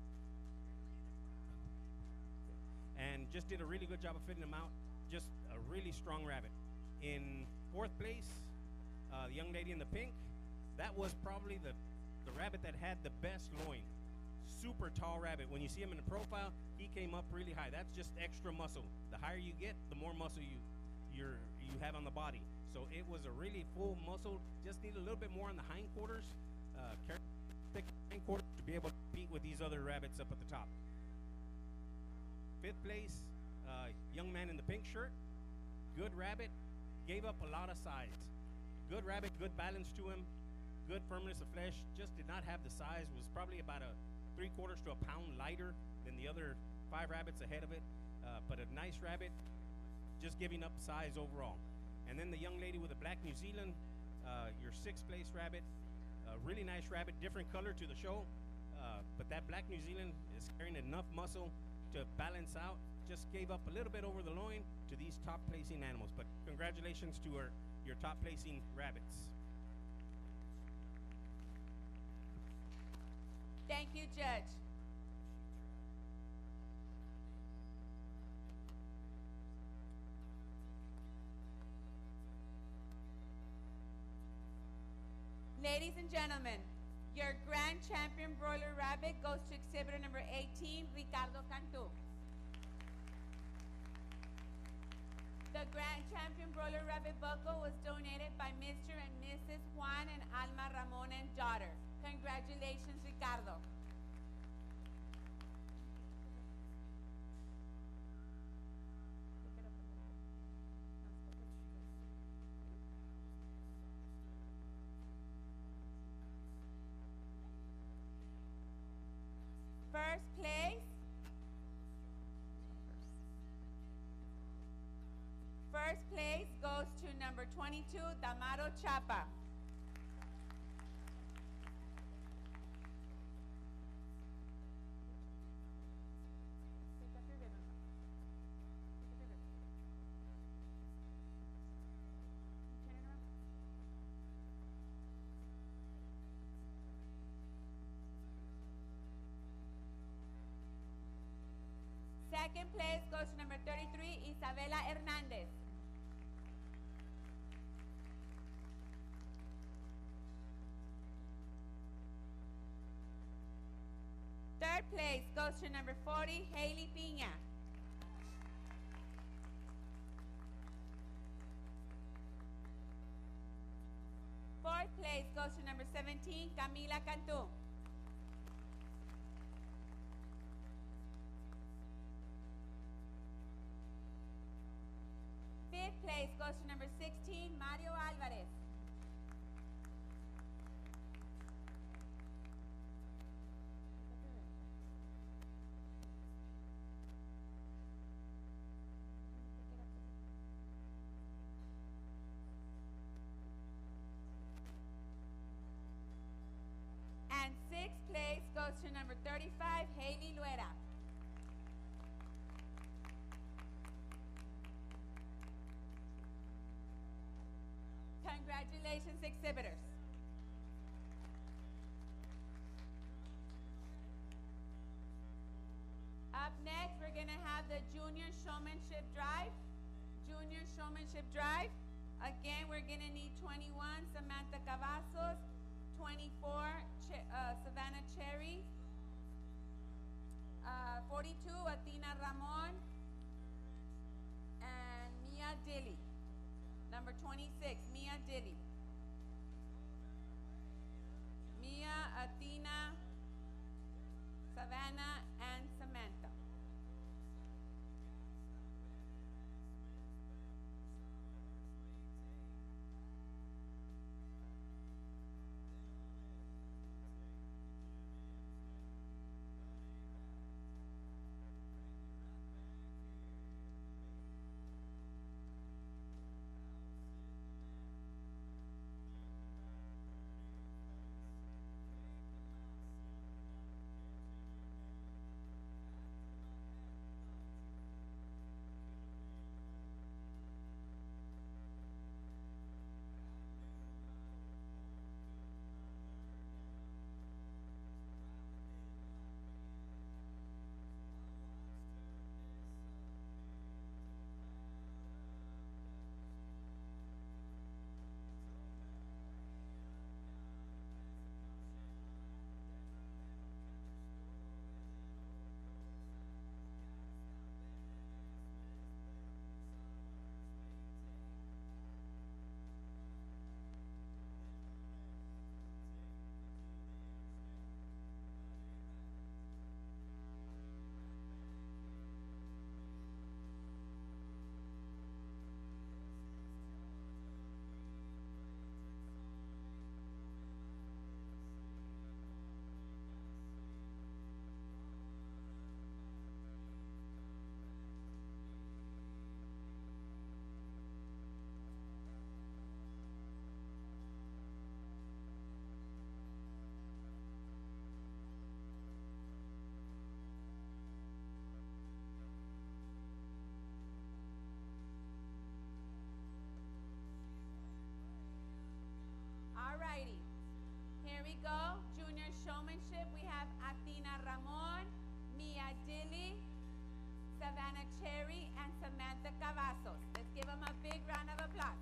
and just did a really good job of fitting him out. Just a really strong rabbit. In fourth place, the young lady in the pink, that was probably the rabbit that had the best loin. Super tall rabbit. When you see him in the profile, he came up really high. That's just extra muscle. The higher you get, the more muscle you have on the body. So it was a really full muscle. Just need a little bit more on the hindquarters, thick hindquarters to be able to compete with these other rabbits up at the top. Fifth place, young man in the pink shirt, good rabbit, gave up a lot of size. Good rabbit, good balance to him, good firmness of flesh. Just did not have the size. Was probably about a 3/4 to a pound lighter than the other 5 rabbits ahead of it, but a nice rabbit, just giving up size overall. And then the young lady with the black New Zealand, your 6th place rabbit, a really nice rabbit, different color to the show, but that black New Zealand is carrying enough muscle to balance out. Just gave up a little bit over the loin to these top placing animals, but congratulations to your top placing rabbits. Thank you, Judge. Ladies and gentlemen, your grand champion broiler rabbit goes to exhibitor number 18, Ricardo Cantu. The grand champion broiler rabbit buckle was donated by Mr. and Mrs. Juan and Alma Ramon and daughter. Congratulations, Ricardo. First place. First place goes to number 22, Damaro Chapa. Second place goes to number 33, Isabela Hernandez. Third place goes to number 40, Haley Piña. Fourth place goes to number 17, Camila Cantu. Fifth place goes to number 16, Mario Alvarez. And sixth place goes to number 35, Haley Luera. Congratulations, exhibitors. Up next, we're going to have the Junior Showmanship Drive. Junior Showmanship Drive. Again, we're going to need 21, Samantha Cavazos, 24, Savannah Cherry, 42, Athena Ramon, and Mia Dilly. Number 26, Mia Dilly. Mia, Athena, Savannah, and Samantha. we go. Junior Showmanship. We have Athena Ramon, Mia Dilly, Savannah Cherry, and Samantha Cavazos. Let's give them a big round of applause.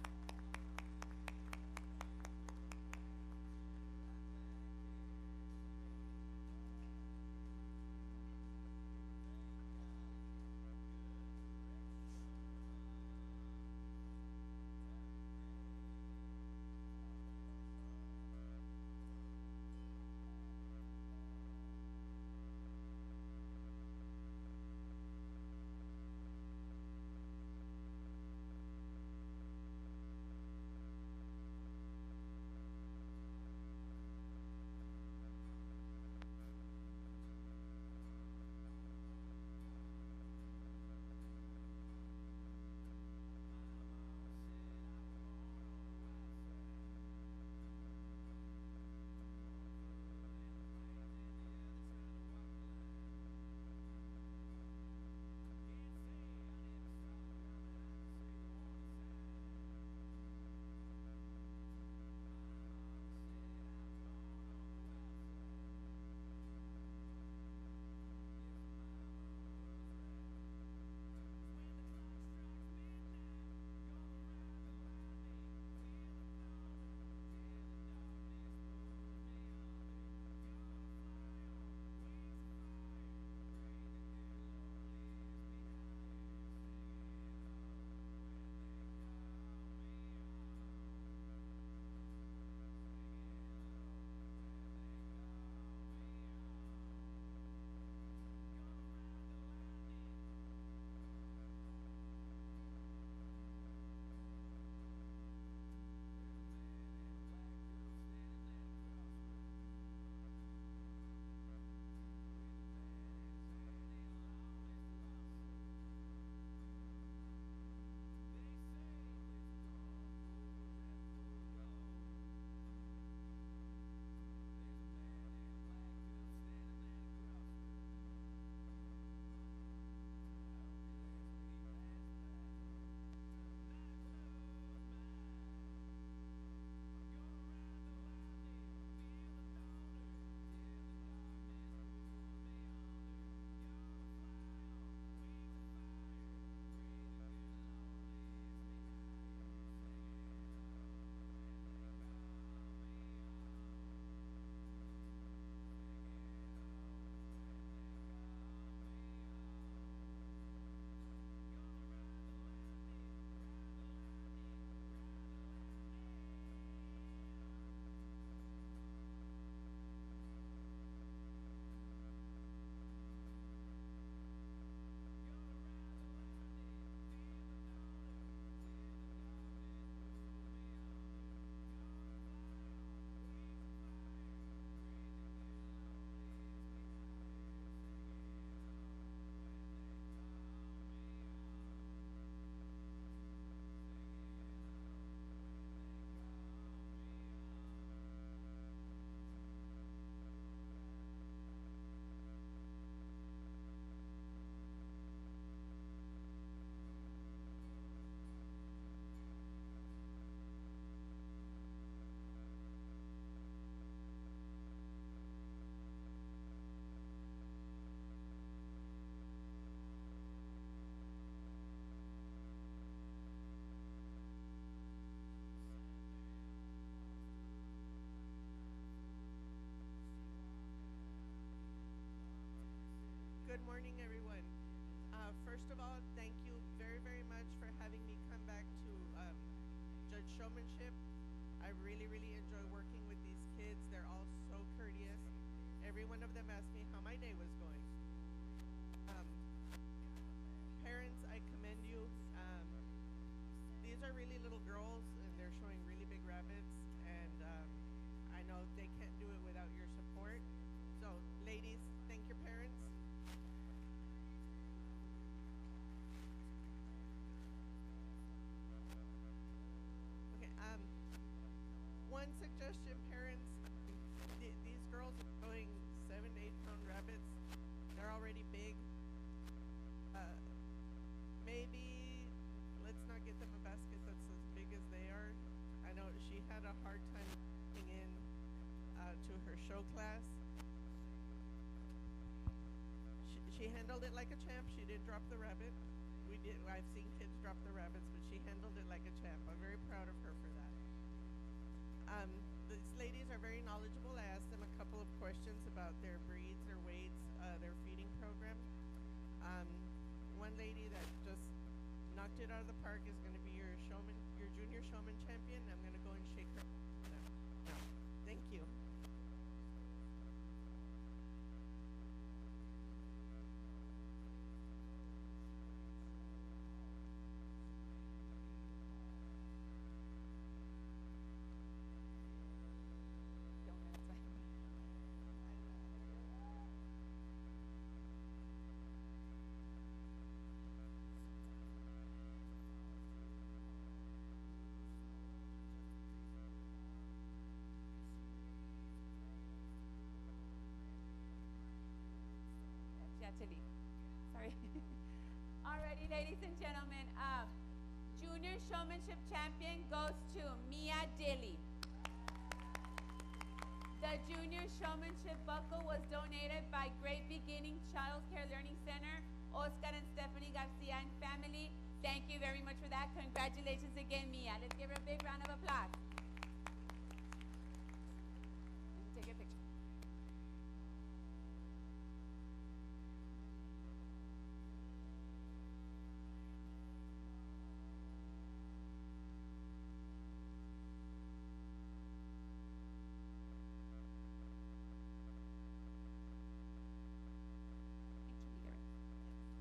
Good morning, everyone. First of all, thank you very, very much for having me come back to Judge Showmanship. I really, really enjoy working with these kids. They're all so courteous. Every one of them asked me how my day was going. Parents, I commend you. These are really little girls, and they're showing really big rabbits, and I know they can't do it without your support. So, ladies, thank your parents. Okay, one suggestion, parents, these girls are showing 7 to 8 pound rabbits. They're already big. Maybe let's not get them a basket that's as big as they are. I know she had a hard time getting in to her show class. She handled it like a champ. She did drop the rabbit. I've seen kids drop the rabbits, but she handled it like a champ. I'm very proud of her for that. These ladies are very knowledgeable. I asked them a couple of questions about their breeds, their weights, their feeding program. One lady that just knocked it out of the park is going to be your junior showman champion. I'm going to go and shake her. No. Thank you. Sorry. Alrighty, ladies and gentlemen, junior showmanship champion goes to Mia Dilly. The junior showmanship buckle was donated by Great Beginning Child Care Learning Center, Oscar and Stephanie Garcia and family. Thank you very much for that. Congratulations again, Mia. Let's give her a big round of applause. Take a picture.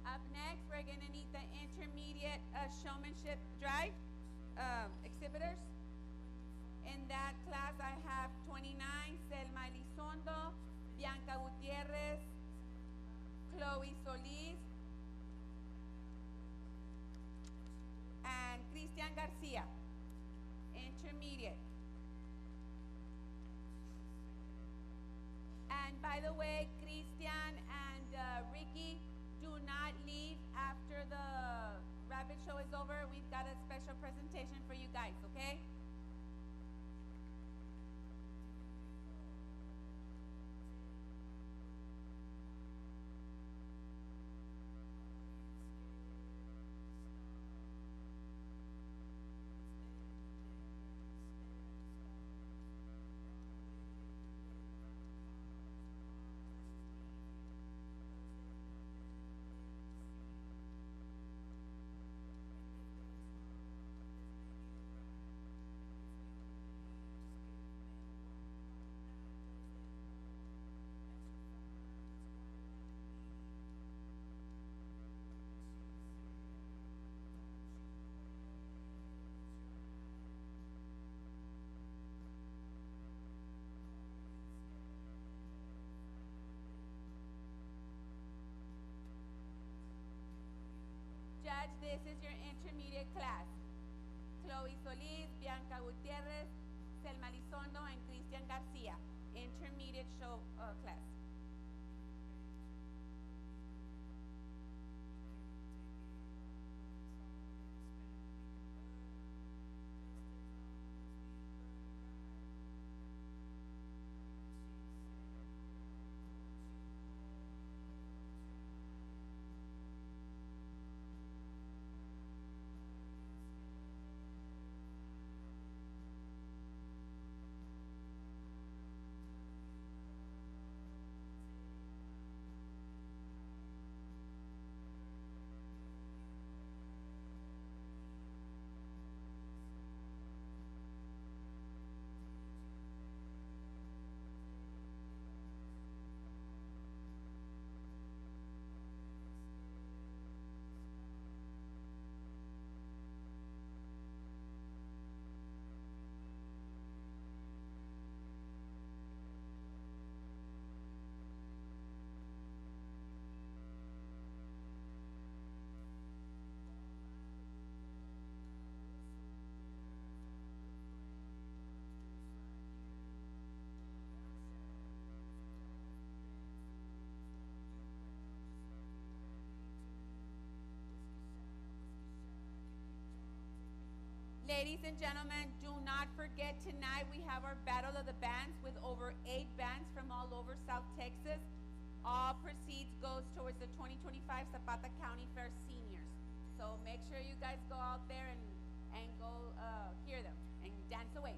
Up next, we're going to need the intermediate showmanship drive exhibitors. In that class, I have 29, Selma Elizondo, Bianca Gutierrez, Chloe Solis, and Cristian Garcia. Intermediate. And by the way, Cristian and Ricky, do not leave after the rabbit show is over. We've got a special presentation for you guys, okay? Judge, this is your intermediate class. Chloe Solis, Bianca Gutierrez, Selma Elizondo, and Cristian Garcia. Intermediate show class. Ladies and gentlemen, do not forget tonight we have have our Battle of the Bands with over 8 bands from all over South Texas. All proceeds goes towards the 2025 Zapata County Fair Seniors. So make sure you guys go out there and go hear them and dance away.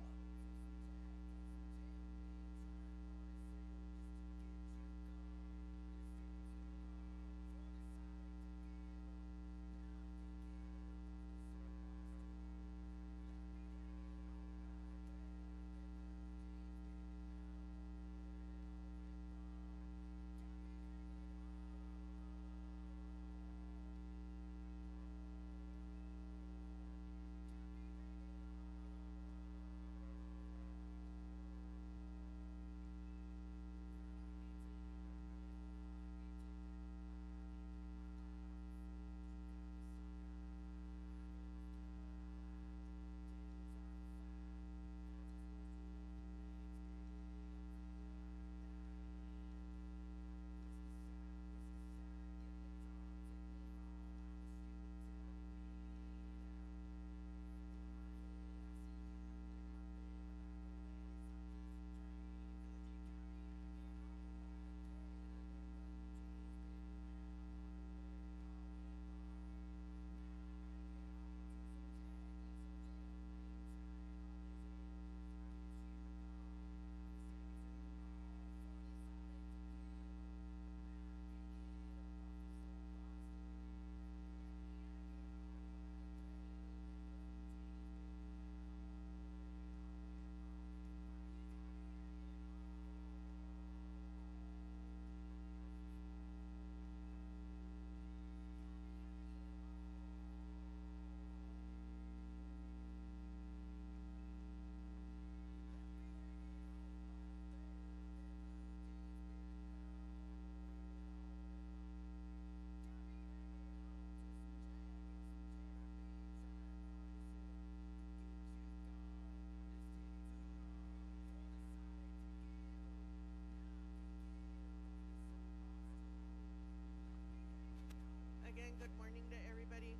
Again, good morning to everybody.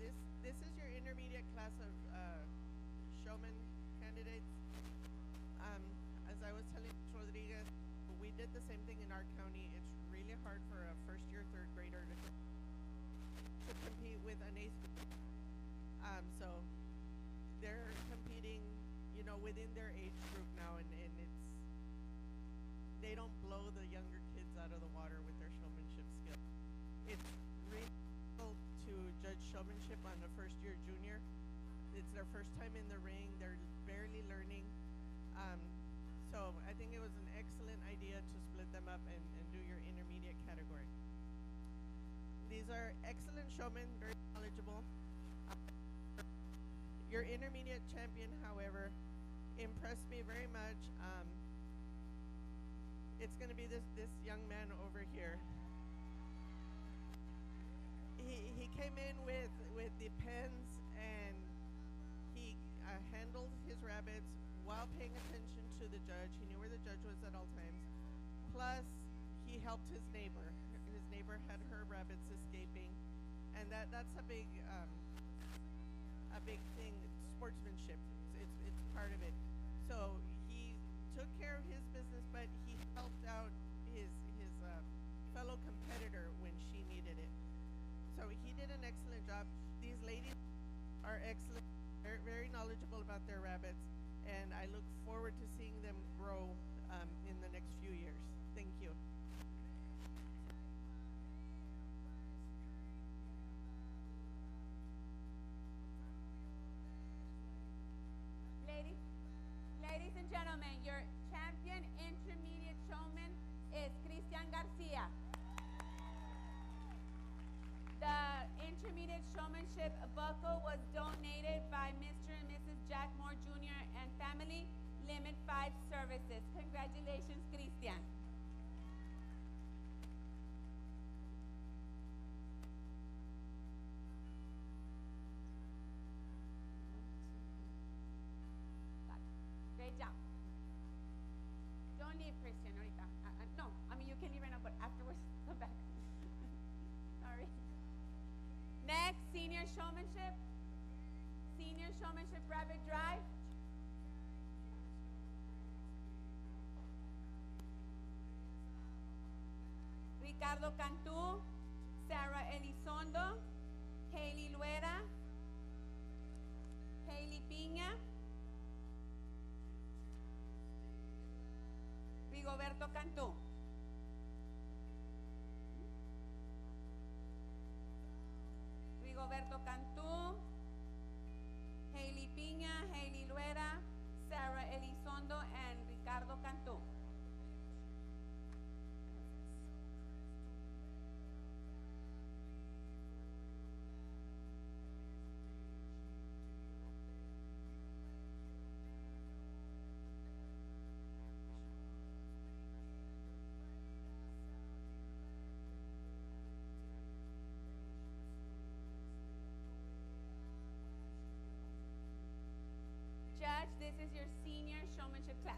This is your intermediate class of showman candidates. As I was telling Rodriguez, we did the same thing in our county. It's really hard for a first year, third grader to compete with an eighth grader. So they're competing, you know, within their age group now, and they don't blow the younger kids out of the water with their showmanship skills. It's really difficult to judge showmanship on a first year junior. It's their first time in the ring. They're barely learning. So I think it was an excellent idea to split them up and do your intermediate category. These are excellent showmen, very knowledgeable. Your intermediate champion, however, impressed me very much. It's going to be this young man over here. He came in with the pens, and he handled his rabbits while paying attention to the judge. He knew where the judge was at all times. Plus, he helped his neighbor. His neighbor had her rabbits escaping, and that's a big thing. Sportsmanship. It's part of it. So he took care of his business, but he helped out his fellow competitor when she needed it. So he did an excellent job. These ladies are excellent, very, very knowledgeable about their rabbits, and I look forward to seeing them grow in the next few years. Thank you. Ladies and gentlemen, your champion intermediate showman is Christian Garcia. The intermediate showmanship buckle was donated by Mr. and Mrs. Jack Moore Jr. and family, Limit 5 Services. Congratulations, Christian. Great job. Don't leave, Christian, ahorita. No, I mean, you can leave right now, but afterwards, come back. Sorry. Next, senior showmanship. Senior showmanship rabbit drive. Ricardo Cantú, Sarah Elizondo, Hailey Luera, Hailey Piña, Rigoberto Cantú. Rigoberto Cantú, Hailey Piña, Hailey Luera, Sarah Elizondo, and Ricardo Cantú. Judge, this is your senior showmanship class.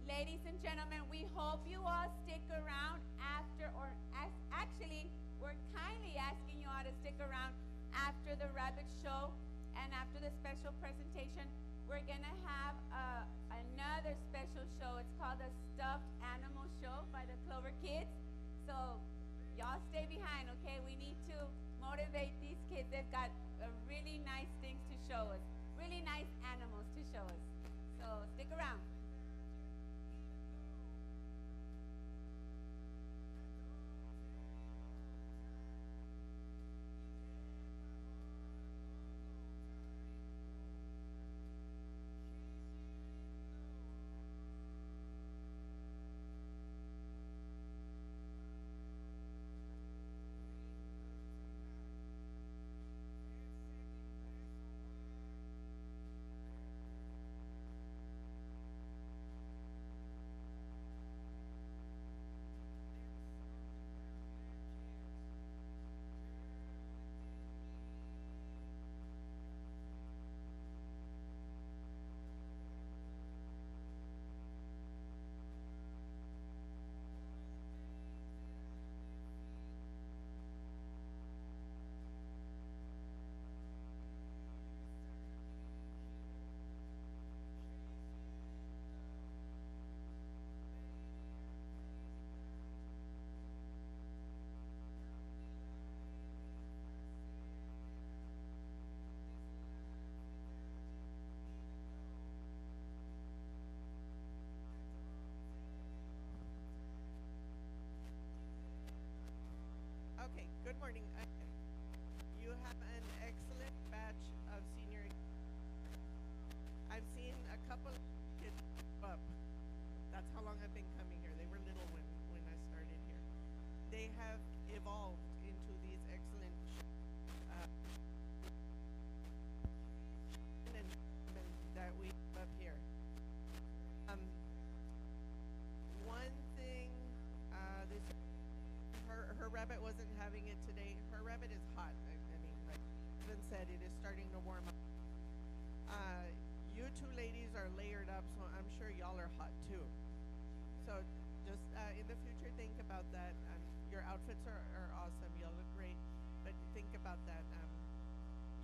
Ladies and gentlemen, we hope you all stick around after, or actually, we're kindly asking you all to stick around after the rabbit show and after the special presentation. We're gonna have another special show. It's called the Stuffed Animal Show by the Clover Kids. So y'all stay behind, okay? We need to motivate these kids. They've got really nice things to show us, really nice animals to show us. So stick around. morning. You have an excellent batch of senior. I've seen a couple of kids grow up. That's how long I've been coming here. They were little when I started here. They have evolved into these excellent and that we have up here. One thing, this her rabbit wasn't having it today. Her rabbit is hot. I mean, like Evan said, it is starting to warm up. You two ladies are layered up, so I'm sure y'all are hot too. So just in the future, think about that. Your outfits are awesome. Y'all look great, but think about that.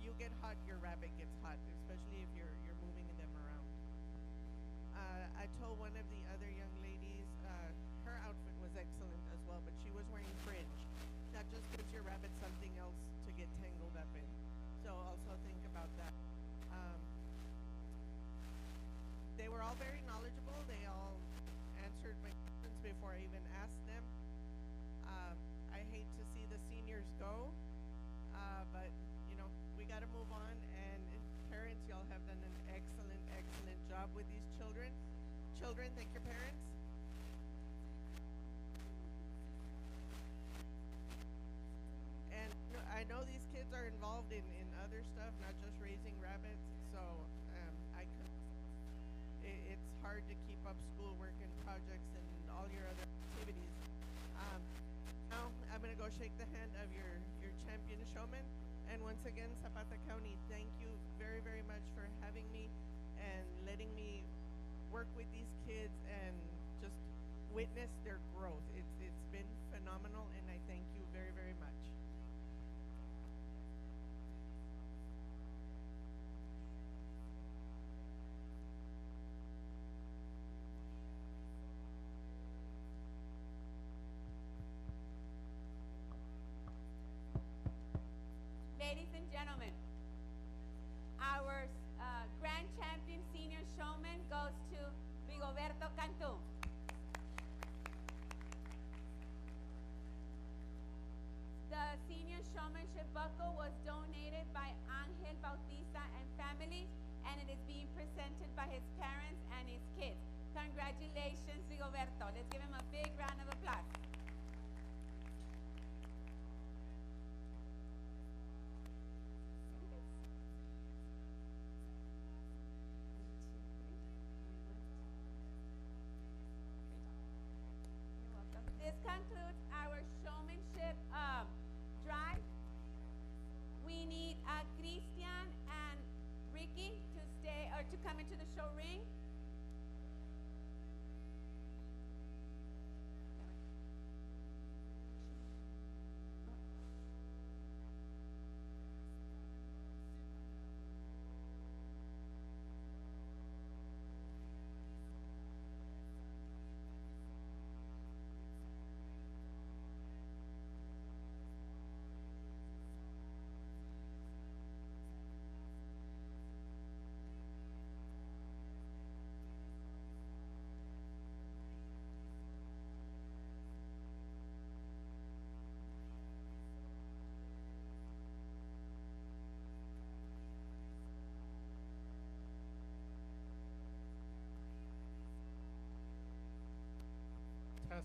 You get hot, your rabbit gets hot, especially if you're moving them around. I told one of the other young ladies her outfit was excellent as well, but she was wearing fringe. That just gives your rabbit something else to get tangled up in. So also think about that. They were all very knowledgeable. They all answered my questions before I even asked them. I hate to see the seniors go, but you know, we got to move on. And parents, y'all have done an excellent, excellent job with these children. Children, thank your parents. And I know these kids are involved in other stuff, not just raising rabbits. So it's hard to keep up schoolwork and projects and all your other activities. Now I'm going to go shake the hand of your champion showman. And once again, Zapata County, thank you very, very much for having me and letting me work with these kids and just witness their growth. It's been phenomenal, and I thank you very, very much. Ladies and gentlemen, our grand champion senior showman goes to Rigoberto Cantú. The senior showmanship buckle was donated by Angel Bautista and family, and it is being presented by his parents and his kids. Congratulations, Rigoberto. Let's give him a big round of applause. This concludes our showmanship drive. We need Christian and Ricky to stay or to come into the show ring. Test.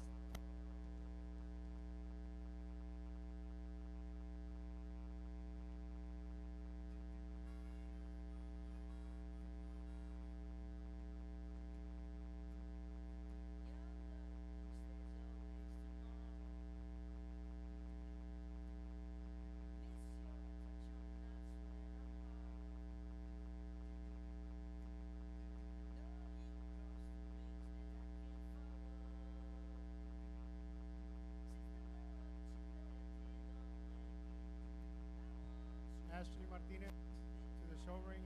Ashley Martinez to the show ring.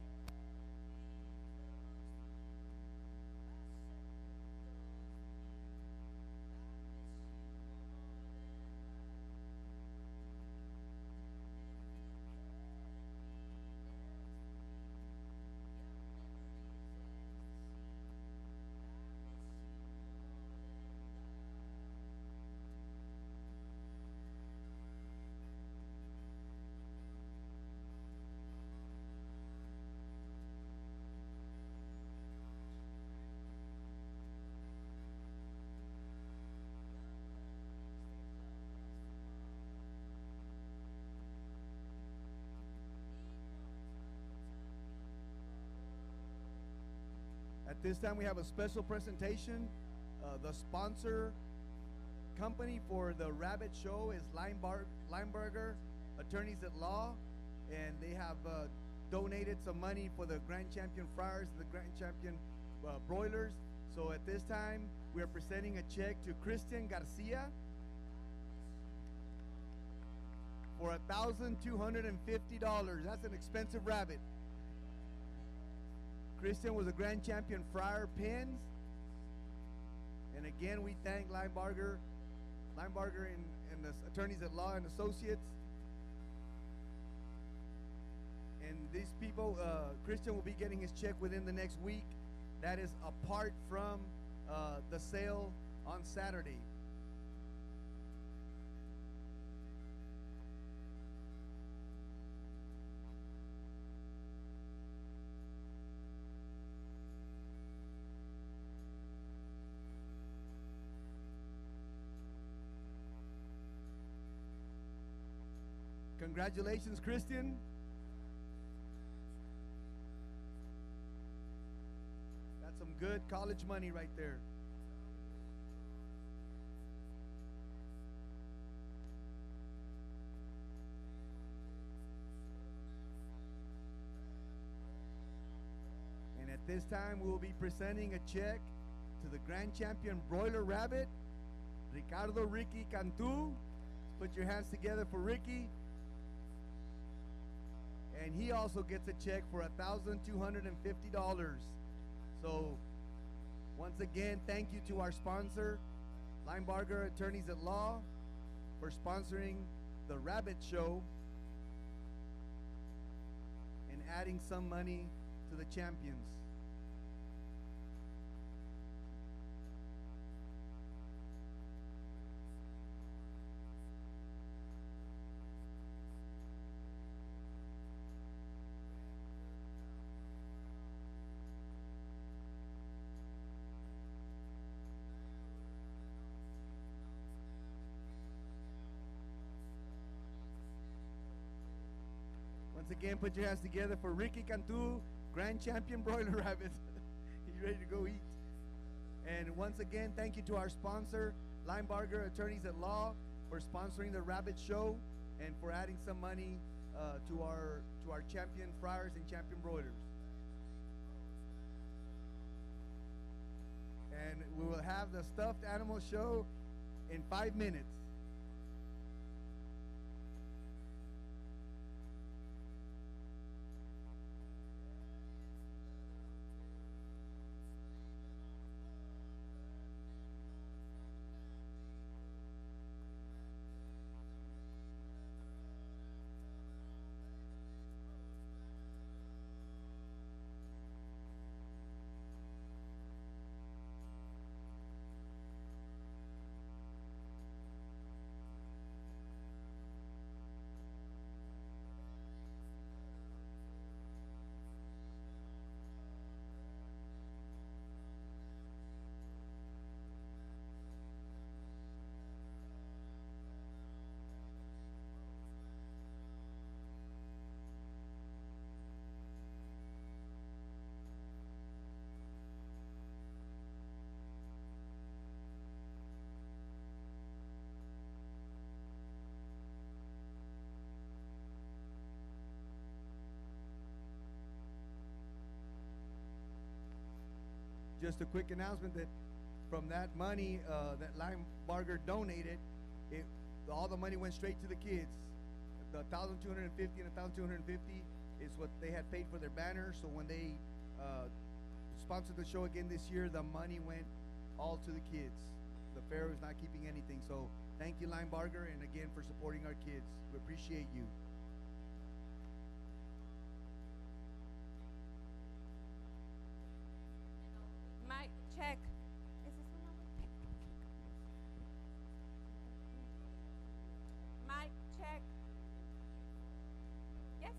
this time we have a special presentation. The sponsor company for the rabbit show is Linebarger Attorneys at Law, and they have donated some money for the Grand Champion Friars, the Grand Champion Broilers. So at this time, we are presenting a check to Christian Garcia for $1,250. That's an expensive rabbit. Christian was a Grand Champion Friar Pins. And again, we thank Linebarger and the Attorneys at Law and Associates. And these people, Christian will be getting his check within the next week. That is apart from the sale on Saturday. Congratulations, Christian. That's some good college money right there. And at this time, we'll be presenting a check to the Grand Champion Broiler Rabbit, Ricardo Ricky Cantu. Put your hands together for Ricky. And he also gets a check for $1,250. So, once again, thank you to our sponsor, Linebarger Attorneys at Law, for sponsoring the Rabbit Show and adding some money to the champions. Once again, put your hands together for Ricky Cantu, Grand Champion Broiler Rabbit. He's ready to go eat. And once again, thank you to our sponsor, Linebarger Attorneys at Law, for sponsoring the Rabbit Show and for adding some money to our champion Friars and champion Broilers. And we will have the stuffed animal show in 5 minutes. Just a quick announcement that from that money that Linebarger donated, all the money went straight to the kids. The $1,250 and $1,250 is what they had paid for their banner. So when they sponsored the show again this year, the money went all to the kids. The fair is not keeping anything. So thank you, Linebarger, and again for supporting our kids. We appreciate you. Mic check. Mic check. Yes.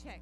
check.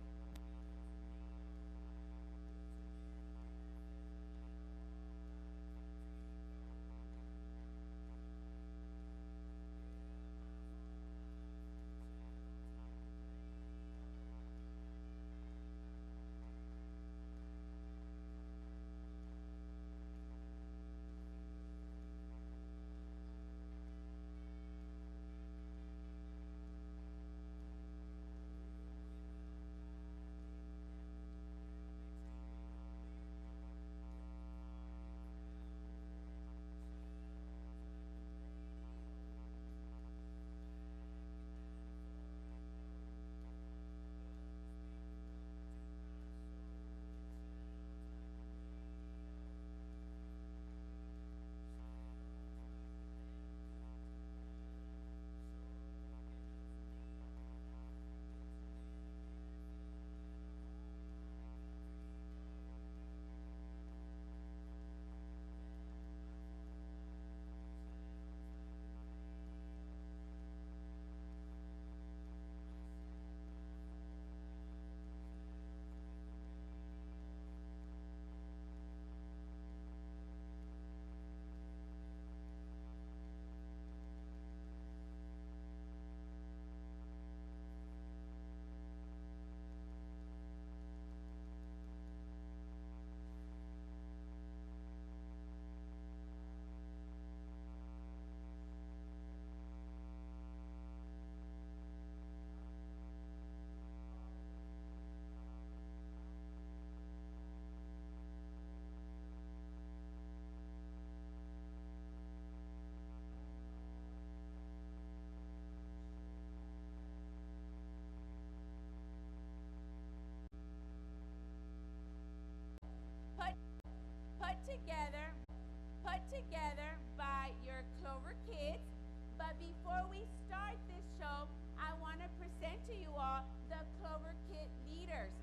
Together, put together by your Clover kids. But before we start this show, I want to present to you all the Clover Kid leaders.